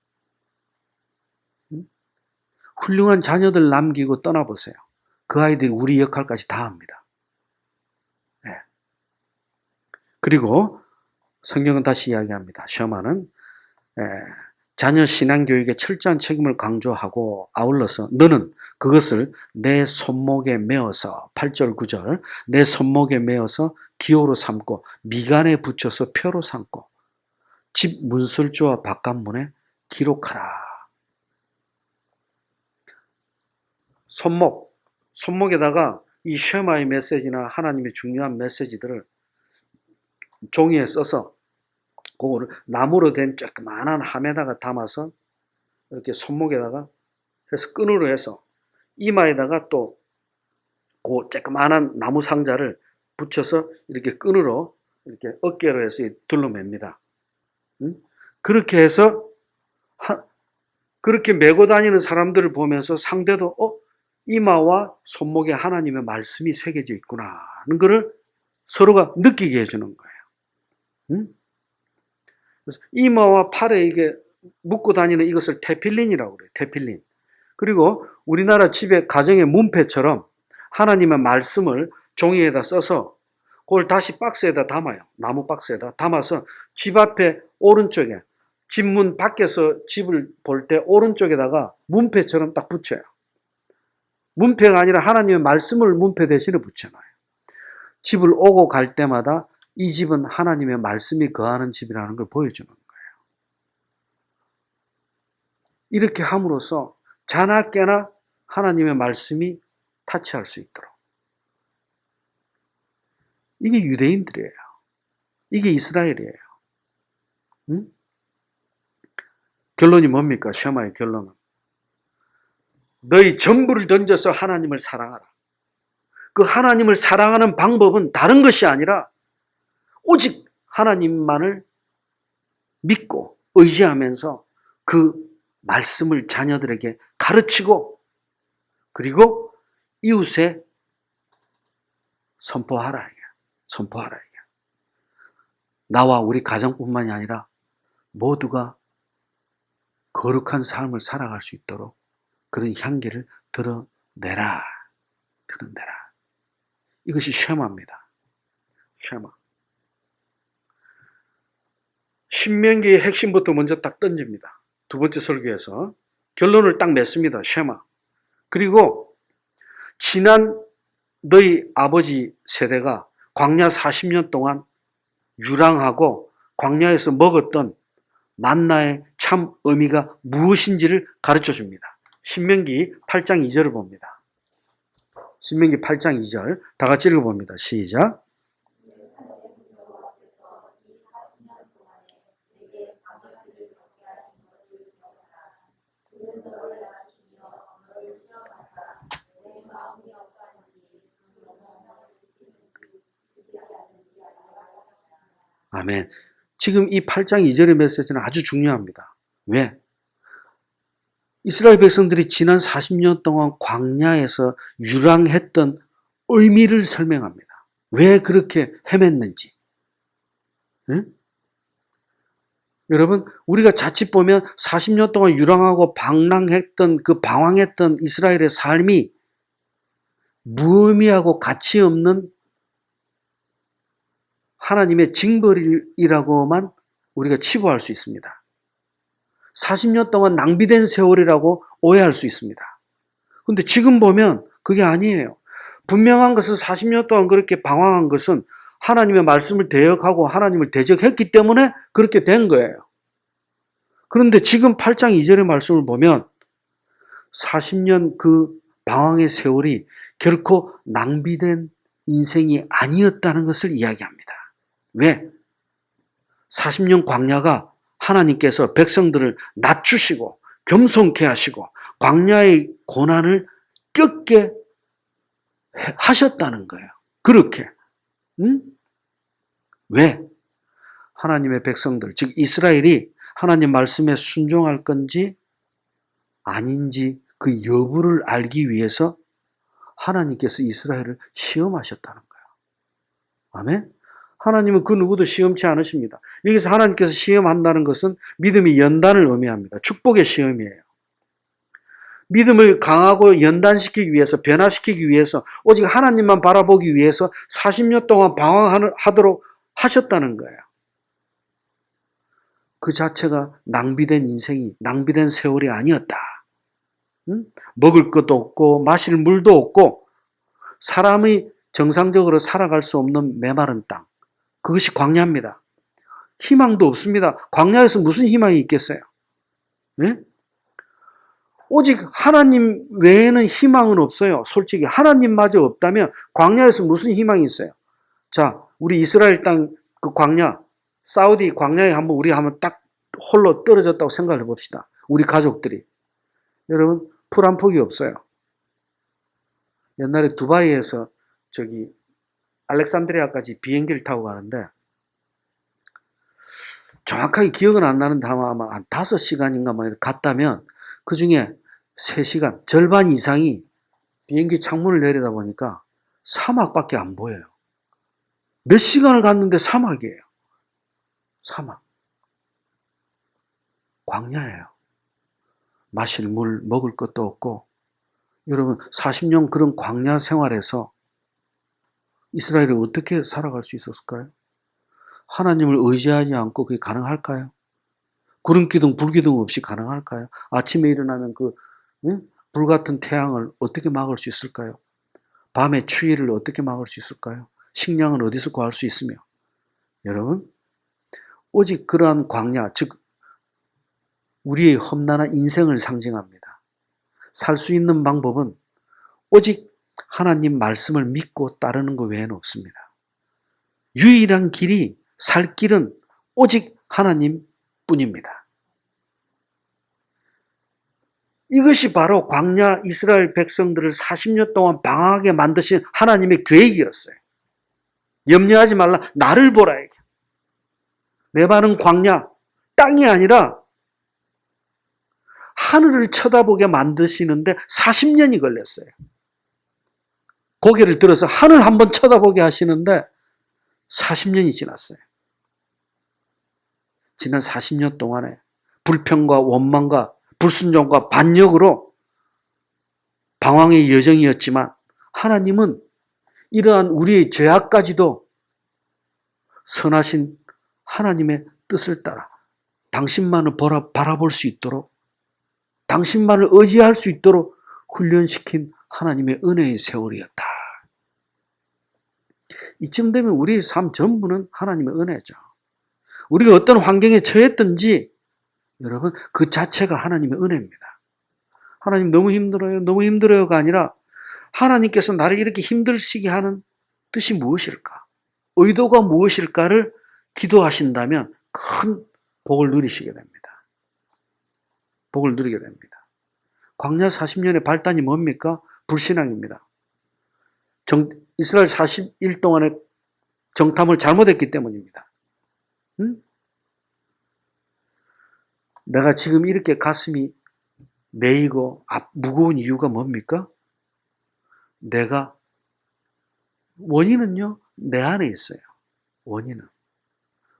훌륭한 자녀들 남기고 떠나보세요. 그 아이들이 우리 역할까지 다 합니다. 네. 그리고 성경은 다시 이야기합니다. 셔만은 자녀 신앙교육에 철저한 책임을 강조하고 아울러서 너는 그것을 내 손목에 메어서 8절 9절 내 손목에 메어서 기호로 삼고 미간에 붙여서 표로 삼고 집 문설주와 바깥문에 기록하라. 손목에다가 이 쉐마의 메시지나 하나님의 중요한 메시지들을 종이에 써서 그거를 나무로 된 조그만한 함에다가 담아서 이렇게 손목에다가 해서 끈으로 해서 이마에다가 또 그 조그만한 나무 상자를 붙여서 이렇게 끈으로 이렇게 어깨로 해서 둘러맵니다. 그렇게 해서 그렇게 메고 다니는 사람들을 보면서 상대도 이마와 손목에 하나님의 말씀이 새겨져 있구나 하는 것을 서로가 느끼게 해주는 거예요. 그래서 이마와 팔에 이게 묶고 다니는 이것을 테필린이라고 그래요. 테필린. 그리고 우리나라 집에 가정의 문패처럼 하나님의 말씀을 종이에다 써서 그걸 다시 박스에다 담아요. 나무 박스에다 담아서 집 앞에 오른쪽에 집문 밖에서 집을 볼 때 오른쪽에다가 문패처럼 딱 붙여요. 문패가 아니라 하나님의 말씀을 문패 대신에 붙여놔요. 집을 오고 갈 때마다 이 집은 하나님의 말씀이 거하는 집이라는 걸 보여주는 거예요. 이렇게 함으로써 자나 깨나 하나님의 말씀이 타치할 수 있도록. 이게 유대인들이에요. 이게 이스라엘이에요. 응? 결론이 뭡니까? 쉐마의 결론은. 너희 전부를 던져서 하나님을 사랑하라. 그 하나님을 사랑하는 방법은 다른 것이 아니라 오직 하나님만을 믿고 의지하면서 그 말씀을 자녀들에게 가르치고 그리고 이웃에 선포하라. 선포하라. 나와 우리 가정뿐만이 아니라 모두가 거룩한 삶을 살아갈 수 있도록 그런 향기를 드러내라. 드러내라. 이것이 쉐마입니다. 쉐마. 신명기의 핵심부터 먼저 딱 던집니다. 두 번째 설교에서 결론을 딱 맺습니다. 쉐마. 그리고 지난 너희 아버지 세대가 광야 40년 동안 유랑하고 광야에서 먹었던 만나의 참 의미가 무엇인지를 가르쳐 줍니다. 신명기 8장 2절을 봅니다. 신명기 8장 2절 다 같이 읽어봅니다. 시작. 아멘. 지금 이 8장 2절의 메시지는 아주 중요합니다. 왜? 이스라엘 백성들이 지난 40년 동안 광야에서 유랑했던 의미를 설명합니다. 왜 그렇게 헤맸는지. 응? 여러분, 우리가 자칫 보면 40년 동안 유랑하고 방랑했던 그 방황했던 이스라엘의 삶이 무의미하고 가치 없는 하나님의 징벌이라고만 우리가 치부할 수 있습니다. 40년 동안 낭비된 세월이라고 오해할 수 있습니다. 그런데 지금 보면 그게 아니에요. 분명한 것은 40년 동안 그렇게 방황한 것은 하나님의 말씀을 대역하고 하나님을 대적했기 때문에 그렇게 된 거예요. 그런데 지금 8장 2절의 말씀을 보면 40년 그 방황의 세월이 결코 낭비된 인생이 아니었다는 것을 이야기합니다. 왜? 40년 광야가 하나님께서 백성들을 낮추시고 겸손케 하시고 광야의 고난을 겪게 하셨다는 거예요. 그렇게. 응? 왜? 하나님의 백성들, 즉 이스라엘이 하나님 말씀에 순종할 건지 아닌지 그 여부를 알기 위해서 하나님께서 이스라엘을 시험하셨다는 거예요. 아멘? 하나님은 그 누구도 시험치 않으십니다. 여기서 하나님께서 시험한다는 것은 믿음이 연단을 의미합니다. 축복의 시험이에요. 믿음을 강하고 연단시키기 위해서, 변화시키기 위해서, 오직 하나님만 바라보기 위해서 40년 동안 방황하도록 하셨다는 거예요. 그 자체가 낭비된 인생이, 낭비된 세월이 아니었다. 응? 먹을 것도 없고 마실 물도 없고 사람이 정상적으로 살아갈 수 없는 메마른 땅. 그것이 광야입니다. 희망도 없습니다. 광야에서 무슨 희망이 있겠어요? 네? 오직 하나님 외에는 희망은 없어요. 솔직히 하나님마저 없다면 광야에서 무슨 희망이 있어요? 자, 우리 이스라엘 땅 그 광야, 사우디 광야에 우리 한번 딱 홀로 떨어졌다고 생각을 해봅시다. 우리 가족들이. 여러분, 풀 한 폭이 없어요. 옛날에 두바이에서 알렉산드리아까지 비행기를 타고 가는데 정확하게 기억은 안 나는데 아마 한 5시간인가 갔다면 그 중에 3시간, 절반 이상이 비행기 창문을 내려다보니까 사막밖에 안 보여요. 몇 시간을 갔는데 사막이에요. 사막. 광야예요. 마실 물, 먹을 것도 없고. 여러분, 40년 그런 광야 생활에서 이스라엘이 어떻게 살아갈 수 있었을까요? 하나님을 의지하지 않고 그게 가능할까요? 구름기둥, 불기둥 없이 가능할까요? 아침에 일어나면 불같은 태양을 어떻게 막을 수 있을까요? 밤의 추위를 어떻게 막을 수 있을까요? 식량은 어디서 구할 수 있으며? 여러분, 오직 그러한 광야, 즉 우리의 험난한 인생을 상징합니다. 살 수 있는 방법은 오직 하나님 말씀을 믿고 따르는 것 외에는 없습니다. 유일한 길이, 살 길은 오직 하나님 뿐입니다. 이것이 바로 광야 이스라엘 백성들을 40년 동안 방황하게 만드신 하나님의 계획이었어요. 염려하지 말라, 나를 보라. 메마른 광야, 땅이 아니라 하늘을 쳐다보게 만드시는데 40년이 걸렸어요. 고개를 들어서 하늘 한번 쳐다보게 하시는데 40년이 지났어요. 지난 40년 동안에 불평과 원망과 불순종과 반역으로 방황의 여정이었지만 하나님은 이러한 우리의 죄악까지도 선하신 하나님의 뜻을 따라 당신만을 바라볼 수 있도록, 당신만을 의지할 수 있도록 훈련시킨 하나님의 은혜의 세월이었다. 이쯤 되면 우리의 삶 전부는 하나님의 은혜죠. 우리가 어떤 환경에 처했든지 여러분, 그 자체가 하나님의 은혜입니다. 하나님 너무 힘들어요, 너무 힘들어요가 아니라 하나님께서 나를 이렇게 힘들시게 하는 뜻이 무엇일까? 의도가 무엇일까를 기도하신다면 큰 복을 누리시게 됩니다. 복을 누리게 됩니다. 광야 40년의 발단이 뭡니까? 불신앙입니다. 이스라엘 40일 동안의 정탐을 잘못했기 때문입니다. 응? 내가 지금 이렇게 가슴이 메이고 무거운 이유가 뭡니까? 원인은요, 내 안에 있어요. 원인은.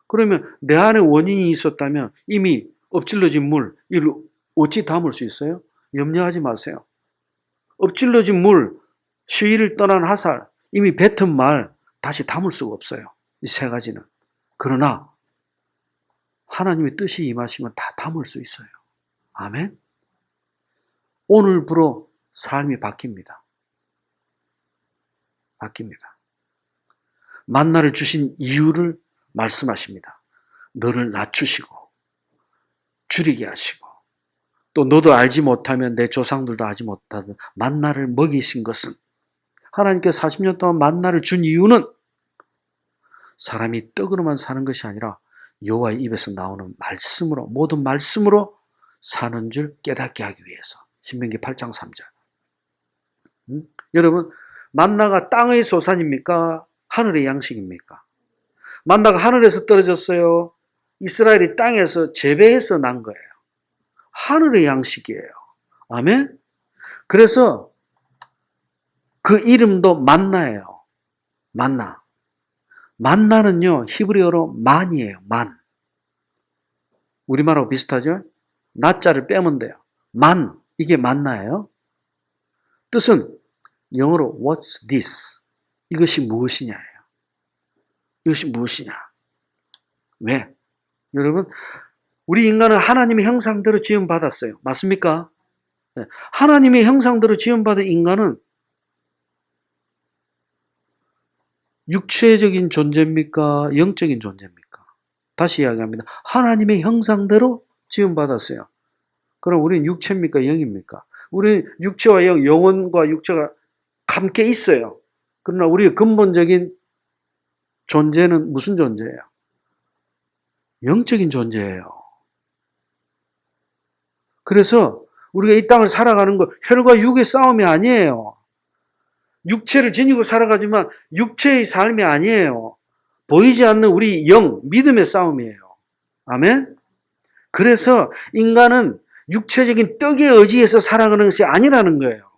그러면 내 안에 원인이 있었다면 이미 엎질러진 물, 이를 어찌 담을 수 있어요? 염려하지 마세요. 엎질러진 물, 시위를 떠난 하살, 이미 뱉은 말 다시 담을 수가 없어요. 이 3가지는. 그러나 하나님의 뜻이 임하시면 다 담을 수 있어요. 아멘? 오늘부로 삶이 바뀝니다. 바뀝니다. 만나를 주신 이유를 말씀하십니다. 너를 낮추시고 줄이게 하시고 또 너도 알지 못하면 내 조상들도 알지 못하던 만나를 먹이신 것은, 하나님께서 40년 동안 만나를 준 이유는 사람이 떡으로만 사는 것이 아니라 여호와의 입에서 나오는 말씀으로, 모든 말씀으로 사는 줄 깨닫게 하기 위해서. 신명기 8장 3절. 여러분, 만나가 땅의 소산입니까? 하늘의 양식입니까? 만나가 하늘에서 떨어졌어요? 이스라엘이 땅에서 재배해서 난 거예요. 하늘의 양식이에요. 아멘? 그래서 그 이름도 만나예요. 만나. 만나는요, 히브리어로 만이에요. 만. 우리말하고 비슷하죠? 나자를 빼면 돼요. 만. 이게 만나예요. 뜻은 영어로 what's this? 이것이 무엇이냐예요. 이것이 무엇이냐? 왜? 여러분, 우리 인간은 하나님의 형상대로 지음받았어요. 맞습니까? 네. 하나님의 형상대로 지음받은 인간은 육체적인 존재입니까? 영적인 존재입니까? 다시 이야기합니다. 하나님의 형상대로 지음받았어요. 그럼 우리는 육체입니까? 영입니까? 우리는 육체와 영혼과 육체가 함께 있어요. 그러나 우리의 근본적인 존재는 무슨 존재예요? 영적인 존재예요. 그래서 우리가 이 땅을 살아가는 거 혈과 육의 싸움이 아니에요. 육체를 지니고 살아가지만 육체의 삶이 아니에요. 보이지 않는 우리 영, 믿음의 싸움이에요. 아멘? 그래서 인간은 육체적인 떡에 의지해서 살아가는 것이 아니라는 거예요.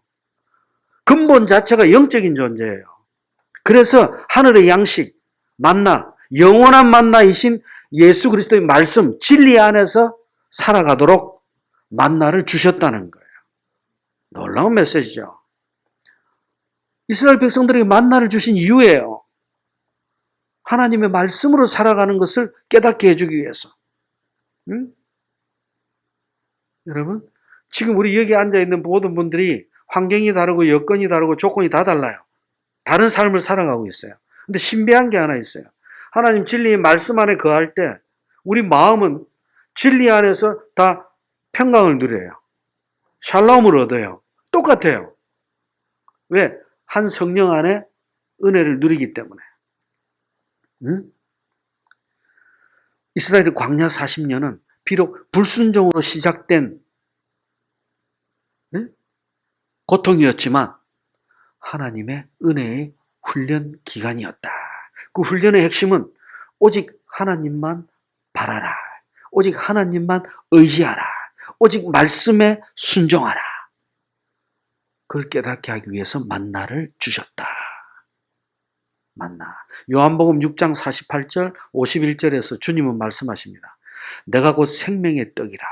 근본 자체가 영적인 존재예요. 그래서 하늘의 양식, 만나, 영원한 만나이신 예수 그리스도의 말씀, 진리 안에서 살아가도록 만나를 주셨다는 거예요. 놀라운 메시지죠. 이스라엘 백성들에게 만나를 주신 이유예요. 하나님의 말씀으로 살아가는 것을 깨닫게 해주기 위해서. 응? 여러분, 지금 우리 여기 앉아있는 모든 분들이 환경이 다르고 여건이 다르고 조건이 다 달라요. 다른 삶을 살아가고 있어요. 근데 신비한 게 하나 있어요. 하나님 진리의 말씀 안에 거할 때 우리 마음은 진리 안에서 다 평강을 누려요. 샬롬을 얻어요. 똑같아요. 왜? 한 성령 안에 은혜를 누리기 때문에. 응? 이스라엘의 광야 40년은 비록 불순종으로 시작된 고통이었지만 하나님의 은혜의 훈련 기간이었다. 그 훈련의 핵심은 오직 하나님만 바라라. 오직 하나님만 의지하라. 오직 말씀에 순종하라. 그걸 깨닫게 하기 위해서 만나를 주셨다. 만나. 요한복음 6장 48절 51절에서 주님은 말씀하십니다. 내가 곧 생명의 떡이라.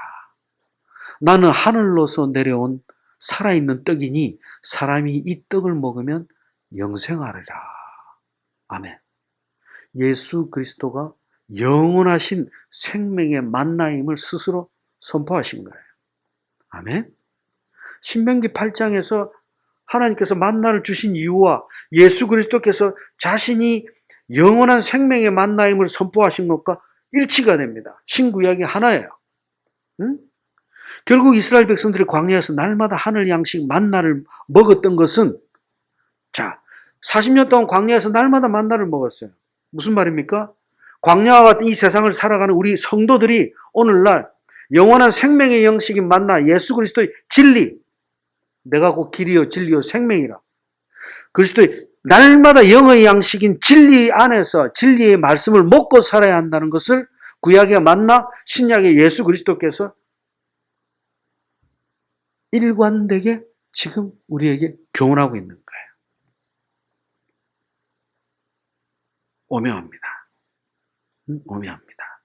나는 하늘로서 내려온 살아있는 떡이니 사람이 이 떡을 먹으면 영생하리라. 아멘. 예수 그리스도가 영원하신 생명의 만나임을 스스로 선포하신 거예요. 아멘. 신명기 8장에서 하나님께서 만나를 주신 이유와 예수 그리스도께서 자신이 영원한 생명의 만나임을 선포하신 것과 일치가 됩니다. 신구약이 하나예요. 응? 결국 이스라엘 백성들이 광야에서 날마다 하늘 양식 만나를 먹었던 것은, 자, 40년 동안 광야에서 날마다 만나를 먹었어요. 무슨 말입니까? 광야와 같은 이 세상을 살아가는 우리 성도들이 오늘날 영원한 생명의 양식인 만나, 예수 그리스도의 진리, 내가 곧 길이요 진리요 생명이라, 그리스도의 날마다 영의 양식인 진리 안에서 진리의 말씀을 먹고 살아야 한다는 것을 구약의 만나, 신약의 예수 그리스도께서 일관되게 지금 우리에게 교훈하고 있는 거예요. 오묘합니다. 오묘합니다.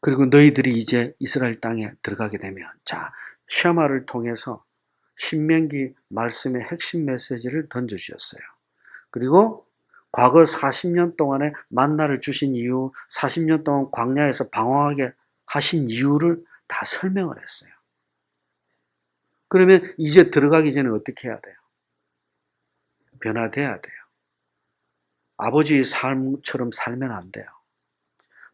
그리고 너희들이 이제 이스라엘 땅에 들어가게 되면, 자, 쉐마를 통해서 신명기 말씀의 핵심 메시지를 던져주셨어요. 그리고 과거 40년 동안에 만나를 주신 이유, 40년 동안 광야에서 방황하게 하신 이유를 다 설명을 했어요. 그러면 이제 들어가기 전에 어떻게 해야 돼요? 변화돼야 돼요. 아버지의 삶처럼 살면 안 돼요.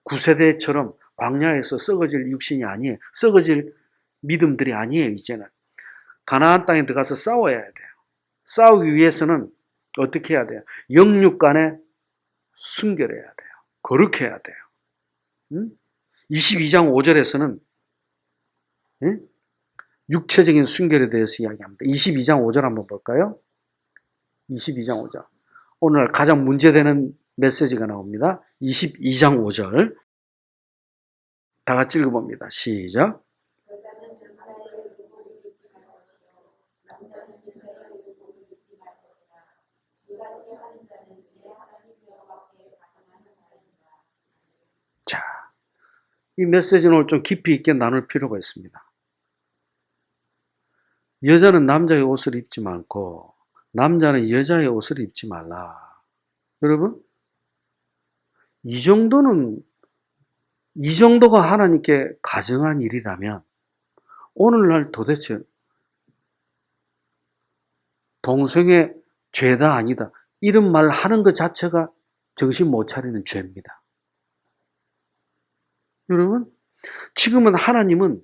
구세대처럼 광야에서 썩어질 육신이 아니에요. 썩어질 믿음들이 아니에요. 이제는 가나안 땅에 들어가서 싸워야 돼요. 싸우기 위해서는 어떻게 해야 돼요? 영육 간에 순결해야 돼요. 거룩해야 돼요. 22장 5절에서는 육체적인 순결에 대해서 이야기합니다. 22장 5절 한번 볼까요? 22장 5절. 오늘 가장 문제되는 메시지가 나옵니다. 22장 5절. 다 같이 읽어봅니다. 시작. 자, 이 메시지는 오늘 좀 깊이 있게 나눌 필요가 있습니다. 여자는 남자의 옷을 입지 말고 남자는 여자의 옷을 입지 말라. 여러분, 이 정도는 이 정도가 하나님께 가정한 일이라면 오늘날 도대체 동성애 죄다 아니다 이런 말 하는 것 자체가 정신 못 차리는 죄입니다. 여러분, 지금은 하나님은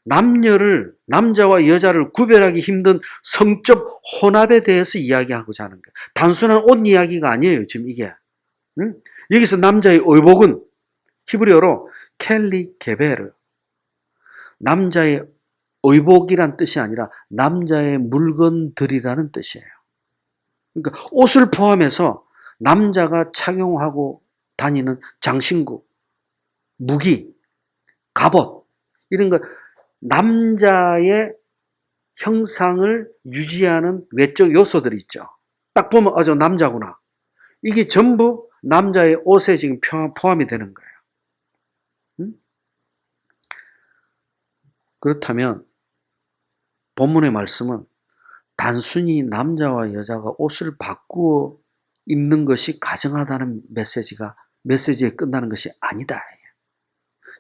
남자와 여자를 구별하기 힘든 성적 혼합에 대해서 이야기하고자 하는 거예요. 단순한 옷 이야기가 아니에요, 지금 이게. 응? 여기서 남자의 의복은 히브리어로 켈리 게베르. 남자의 의복이란 뜻이 아니라 남자의 물건들이라는 뜻이에요. 그러니까 옷을 포함해서 남자가 착용하고 다니는 장신구, 무기, 갑옷 이런 거 남자의 형상을 유지하는 외적 요소들이 있죠. 딱 보면 저 남자구나. 이게 전부 남자의 옷에 지금 포함이 되는 거예요. 응? 그렇다면 본문의 말씀은 단순히 남자와 여자가 옷을 바꾸어 입는 것이 가정하다는 메시지에 끝나는 것이 아니다.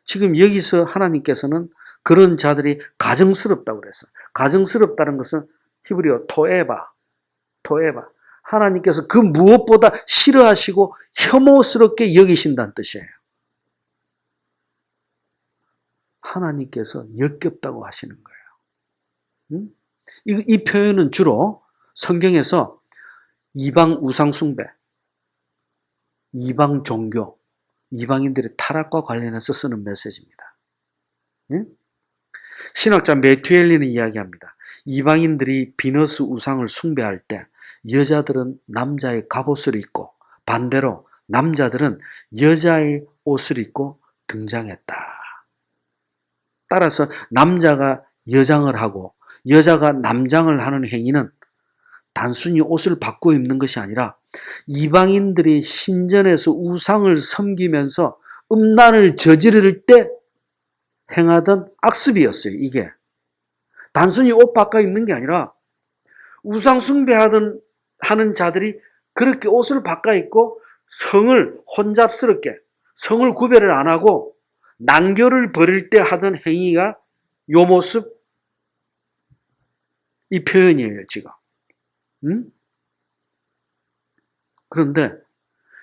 지금 여기서 하나님께서는 그런 자들이 가증스럽다고 그랬어요. 가증스럽다는 것은 히브리어 토에바. 하나님께서 그 무엇보다 싫어하시고 혐오스럽게 여기신다는 뜻이에요. 하나님께서 역겹다고 하시는 거예요. 응? 이 표현은 주로 성경에서 이방 우상 숭배, 이방 종교, 이방인들의 타락과 관련해서 쓰는 메시지입니다. 응? 신학자 매튜엘리는 이야기합니다. 이방인들이 비너스 우상을 숭배할 때 여자들은 남자의 갑옷을 입고 반대로 남자들은 여자의 옷을 입고 등장했다. 따라서 남자가 여장을 하고 여자가 남장을 하는 행위는 단순히 옷을 바꿔 입는 것이 아니라 이방인들이 신전에서 우상을 섬기면서 음란을 저지를 때 행하던 악습이었어요. 이게 단순히 옷 바꿔 입는 게 아니라 우상 숭배하는 자들이 그렇게 옷을 바꿔 입고 성을 혼잡스럽게 성을 구별을 안 하고 난교를 벌일 때 하던 행위가 요 모습, 이 표현이에요, 지금. 응? 그런데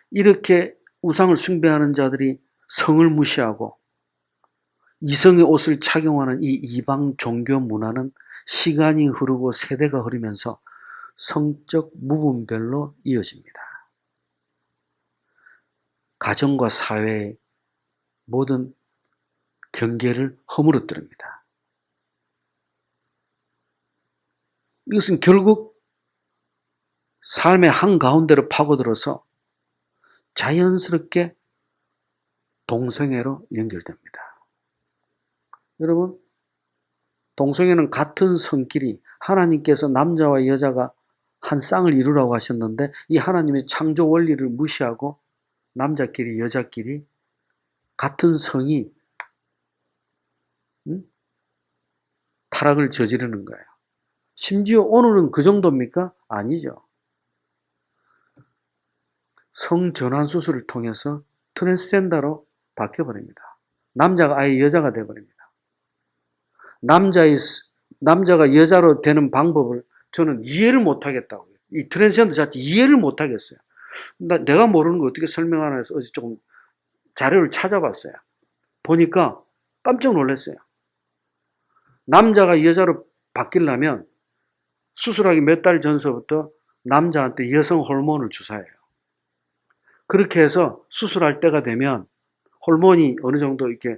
이렇게 우상을 숭배하는 자들이 성을 무시하고 이성의 옷을 착용하는 이 이방 종교 문화는 시간이 흐르고 세대가 흐르면서 성적 무분별로 이어집니다. 가정과 사회의 모든 경계를 허물어뜨립니다. 이것은 결국 삶의 한가운데로 파고들어서 자연스럽게 동성애로 연결됩니다. 여러분, 동성애는 같은 성끼리 하나님께서 남자와 여자가 한 쌍을 이루라고 하셨는데 이 하나님의 창조 원리를 무시하고 남자끼리 여자끼리 같은 성이 타락을 저지르는 거예요. 심지어 오늘은 그 정도입니까? 아니죠. 성전환 수술을 통해서 트랜스젠더로 바뀌어버립니다. 남자가 아예 여자가 되어버립니다. 남자가 여자로 되는 방법을 저는 이해를 못하겠다고요. 이 트랜스젠더 자체 이해를 못하겠어요. 내가 모르는 거 어떻게 설명하나 해서 어제 조금 자료를 찾아봤어요. 보니까 깜짝 놀랐어요. 남자가 여자로 바뀌려면 수술하기 몇 달 전서부터 남자한테 여성 호르몬을 주사해요. 그렇게 해서 수술할 때가 되면 호르몬이 어느 정도 이렇게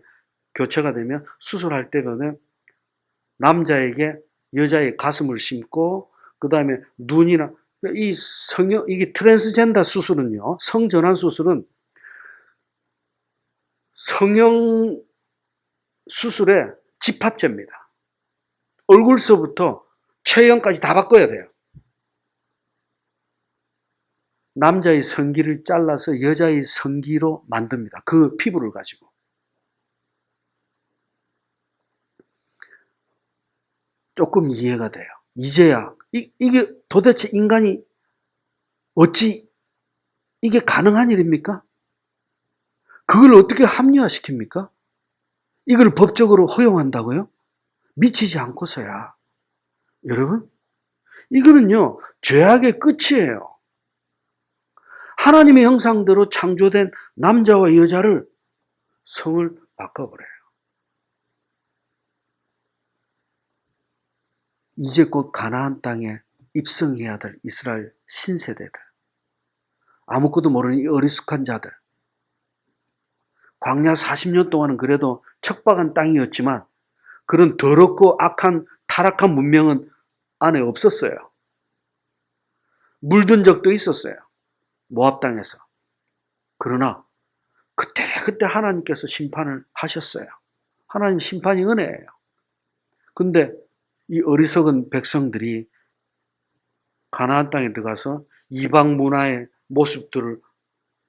교체가 되면 수술할 때는 남자에게 여자의 가슴을 심고 그 다음에 눈이나 이게 트랜스젠더 수술은요, 성전환 수술은 성형 수술의 집합제입니다. 얼굴서부터 체형까지 다 바꿔야 돼요. 남자의 성기를 잘라서 여자의 성기로 만듭니다. 그 피부를 가지고. 조금 이해가 돼요. 이제야 이게 도대체 인간이 어찌 이게 가능한 일입니까? 그걸 어떻게 합리화시킵니까? 이걸 법적으로 허용한다고요? 미치지 않고서야. 여러분, 이거는요, 죄악의 끝이에요. 하나님의 형상대로 창조된 남자와 여자를 성을 바꿔버려요. 이제 곧 가나안 땅에 입성해야 될 이스라엘 신세대들, 아무것도 모르는 이 어리숙한 자들, 광야 40년 동안은 그래도 척박한 땅이었지만 그런 더럽고 악한 타락한 문명은 안에 없었어요. 물든 적도 있었어요. 모압 땅에서. 그러나 그때 하나님께서 심판을 하셨어요. 하나님 심판이 은혜예요. 근데 이 어리석은 백성들이 가나안 땅에 들어가서 이방 문화의 모습들을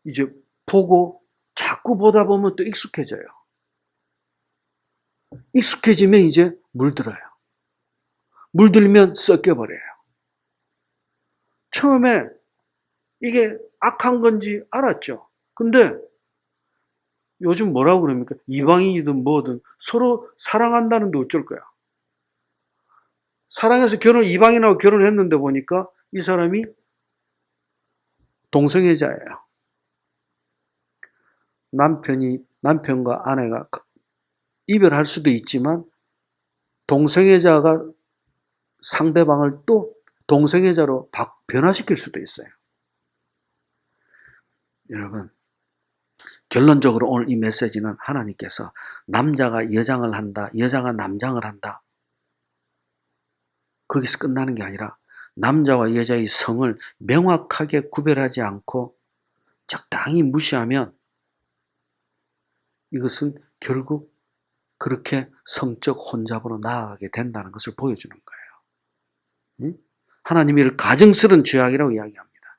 이제 보고 자꾸 보다 보면 또 익숙해져요. 익숙해지면 이제 물들어요. 물들면 섞여버려요. 처음에 이게 악한 건지 알았죠. 근데 요즘 뭐라고 그럽니까? 이방인이든 뭐든 서로 사랑한다는데 어쩔 거야. 사랑해서 이방인하고 결혼했는데 보니까 이 사람이 동성애자예요. 남편과 아내가 이별할 수도 있지만 동성애자가 상대방을 또 동성애자로 변화시킬 수도 있어요. 여러분, 결론적으로 오늘 이 메시지는 하나님께서 남자가 여장을 한다, 여자가 남장을 한다. 거기서 끝나는 게 아니라 남자와 여자의 성을 명확하게 구별하지 않고 적당히 무시하면 이것은 결국 그렇게 성적 혼잡으로 나아가게 된다는 것을 보여주는 거예요. 하나님이 이를 가증스러운 죄악이라고 이야기합니다.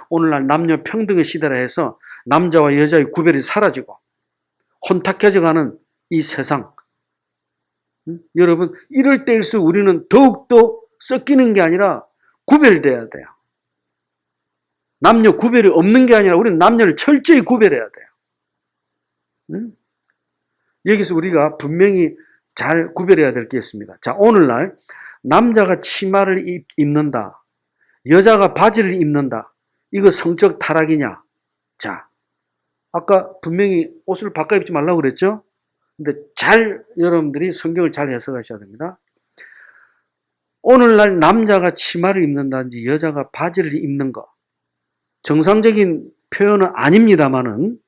오늘날 남녀 평등의 시대라 해서 남자와 여자의 구별이 사라지고 혼탁해져가는 이 세상. 여러분, 이럴 때일수록 우리는 더욱더 섞이는 게 아니라 구별돼야 돼요. 남녀 구별이 없는 게 아니라 우리는 남녀를 철저히 구별해야 돼요. 여기서 우리가 분명히 잘 구별해야 될 게 있습니다. 자, 오늘날 남자가 치마를 입는다, 여자가 바지를 입는다. 이거 성적 타락이냐? 자, 아까 분명히 옷을 바꿔 입지 말라고 그랬죠? 근데 여러분들이 성경을 잘 해석하셔야 됩니다. 오늘날 남자가 치마를 입는다든지 여자가 바지를 입는 거, 정상적인 표현은 아닙니다만은,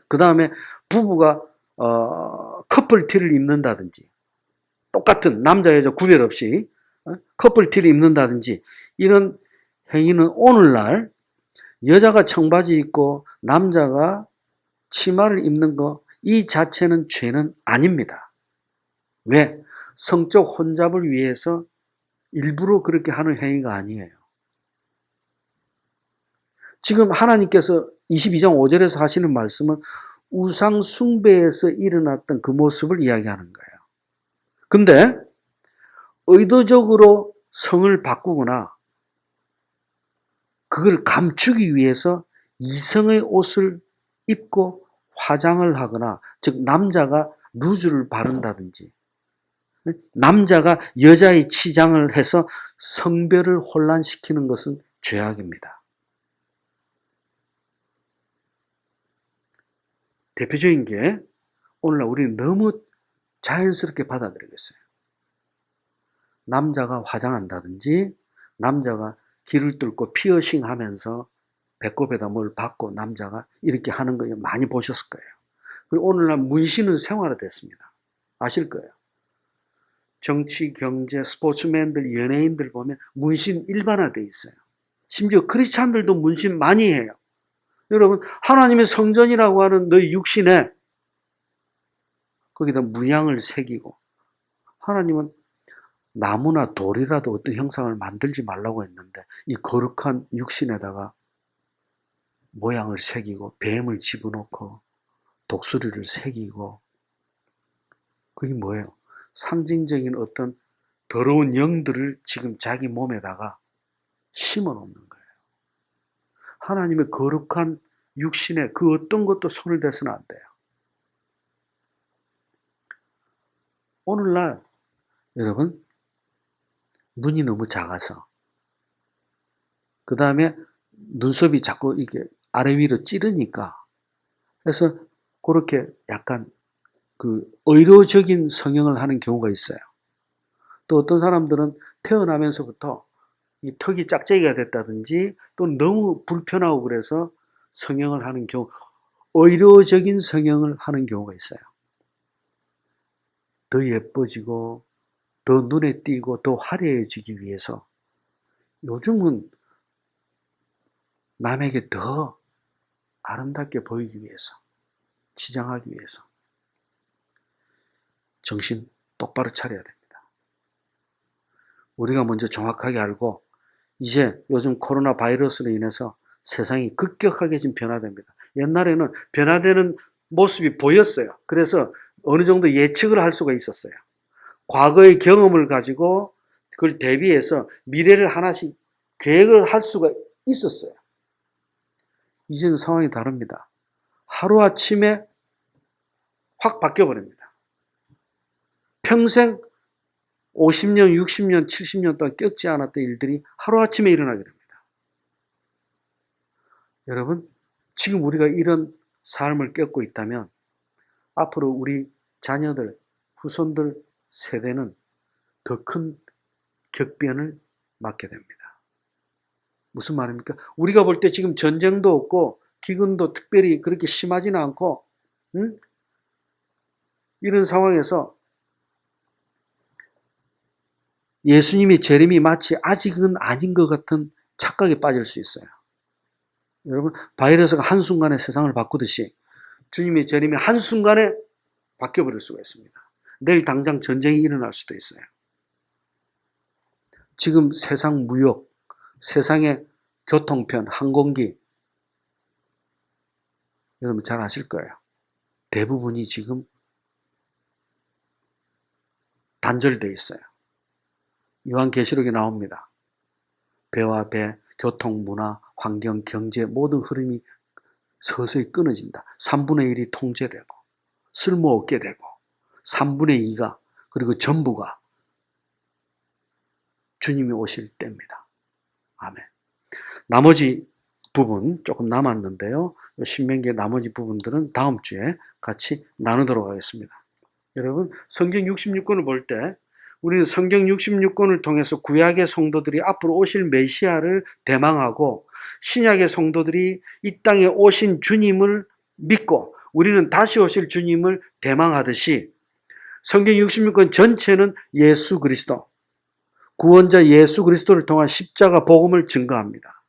그 다음에 부부가, 커플티를 입는다든지, 똑같은 남자, 여자 구별 없이, 커플티를 입는다든지, 이런 행위는 오늘날 여자가 청바지 입고 남자가 치마를 입는 거, 이 자체는 죄는 아닙니다. 왜? 성적 혼잡을 위해서 일부러 그렇게 하는 행위가 아니에요. 지금 하나님께서 22장 5절에서 하시는 말씀은 우상 숭배에서 일어났던 그 모습을 이야기하는 거예요. 근데 의도적으로 성을 바꾸거나 그걸 감추기 위해서 이성의 옷을 입고 화장을 하거나, 즉 남자가 루즈를 바른다든지, 남자가 여자의 치장을 해서 성별을 혼란시키는 것은 죄악입니다. 대표적인 게 오늘날 우리는 너무 자연스럽게 받아들이겠어요. 남자가 화장한다든지, 남자가 귀를 뚫고 피어싱 하면서 배꼽에다 뭘 받고 남자가 이렇게 하는 거 많이 보셨을 거예요. 그리고 오늘날 문신은 생활화됐습니다. 아실 거예요. 정치, 경제, 스포츠맨들, 연예인들 보면 문신 일반화되어 있어요. 심지어 크리스찬들도 문신 많이 해요. 여러분, 하나님의 성전이라고 하는 너희 육신에 거기다 문양을 새기고, 하나님은 나무나 돌이라도 어떤 형상을 만들지 말라고 했는데 이 거룩한 육신에다가 모양을 새기고 뱀을 집어넣고 독수리를 새기고, 그게 뭐예요? 상징적인 어떤 더러운 영들을 지금 자기 몸에다가 심어 놓는 거예요. 하나님의 거룩한 육신에 그 어떤 것도 손을 대서는 안 돼요. 오늘날 여러분 눈이 너무 작아서 그 다음에 눈썹이 자꾸 이게 아래 위로 찌르니까 그래서 그렇게 약간 그 의료적인 성형을 하는 경우가 있어요. 또 어떤 사람들은 태어나면서부터 이 턱이 짝짝이가 됐다든지 또 너무 불편하고 그래서 성형을 하는 경우, 의료적인 성형을 하는 경우가 있어요. 더 예뻐지고 더 눈에 띄고 더 화려해지기 위해서 요즘은 남에게 더 아름답게 보이기 위해서, 치장하기 위해서 정신 똑바로 차려야 됩니다. 우리가 먼저 정확하게 알고 이제 요즘 코로나 바이러스로 인해서 세상이 급격하게 지금 변화됩니다. 옛날에는 변화되는 모습이 보였어요. 그래서 어느 정도 예측을 할 수가 있었어요. 과거의 경험을 가지고 그걸 대비해서 미래를 하나씩 계획을 할 수가 있었어요. 이제는 상황이 다릅니다. 하루아침에 확 바뀌어버립니다. 평생 50년, 60년, 70년 동안 겪지 않았던 일들이 하루아침에 일어나게 됩니다. 여러분, 지금 우리가 이런 삶을 겪고 있다면 앞으로 우리 자녀들, 후손들 세대는 더 큰 격변을 맞게 됩니다. 무슨 말입니까? 우리가 볼 때 지금 전쟁도 없고 기근도 특별히 그렇게 심하지는 않고 이런 상황에서 예수님의 재림이 마치 아직은 아닌 것 같은 착각에 빠질 수 있어요. 여러분, 바이러스가 한순간에 세상을 바꾸듯이 주님의 재림이 한순간에 바뀌어버릴 수가 있습니다. 내일 당장 전쟁이 일어날 수도 있어요. 지금 세상 무역, 세상의 교통편, 항공기 여러분 잘 아실 거예요. 대부분이 지금 단절되어 있어요. 요한계시록에 나옵니다. 배와 배, 교통, 문화, 환경, 경제 모든 흐름이 서서히 끊어진다. 3분의 1이 통제되고 쓸모없게 되고 3분의 2가 그리고 전부가 주님이 오실 때입니다. 아멘. 나머지 부분 조금 남았는데요. 신명기의 나머지 부분들은 다음 주에 같이 나누도록 하겠습니다. 여러분, 성경 66권을 볼 때 우리는 성경 66권을 통해서 구약의 성도들이 앞으로 오실 메시아를 대망하고 신약의 성도들이 이 땅에 오신 주님을 믿고 우리는 다시 오실 주님을 대망하듯이 성경 66권 전체는 예수 그리스도, 구원자 예수 그리스도를 통한 십자가 복음을 증거합니다.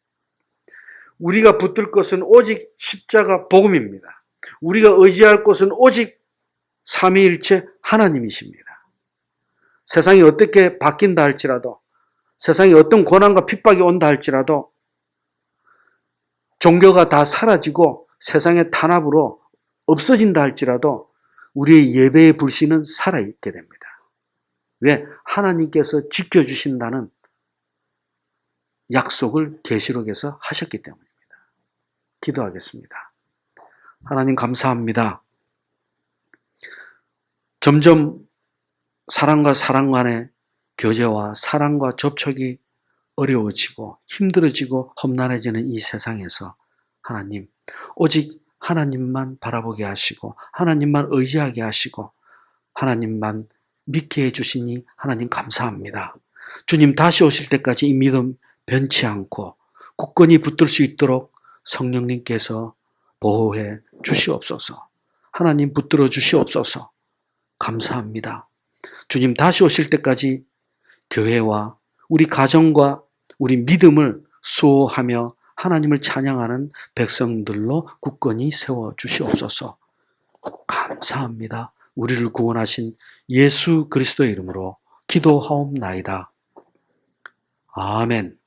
우리가 붙들 것은 오직 십자가 복음입니다. 우리가 의지할 것은 오직 삼위일체 하나님이십니다. 세상이 어떻게 바뀐다 할지라도, 세상에 어떤 고난과 핍박이 온다 할지라도, 종교가 다 사라지고 세상의 탄압으로 없어진다 할지라도 우리의 예배의 불신은 살아있게 됩니다. 왜? 하나님께서 지켜주신다는 약속을 계시록에서 하셨기 때문입니다. 기도하겠습니다. 하나님 감사합니다. 점점 사람과 사람 간의 교제와 사람과 접촉이 어려워지고 힘들어지고 험난해지는 이 세상에서 하나님, 오직 하나님만 바라보게 하시고 하나님만 의지하게 하시고 하나님만 믿게 해주시니 하나님 감사합니다. 주님 다시 오실 때까지 이 믿음 변치 않고 굳건히 붙들 수 있도록 성령님께서 보호해 주시옵소서. 하나님 붙들어 주시옵소서. 감사합니다. 주님 다시 오실 때까지 교회와 우리 가정과 우리 믿음을 수호하며 하나님을 찬양하는 백성들로 굳건히 세워 주시옵소서. 감사합니다. 우리를 구원하신 예수 그리스도의 이름으로 기도하옵나이다. 아멘.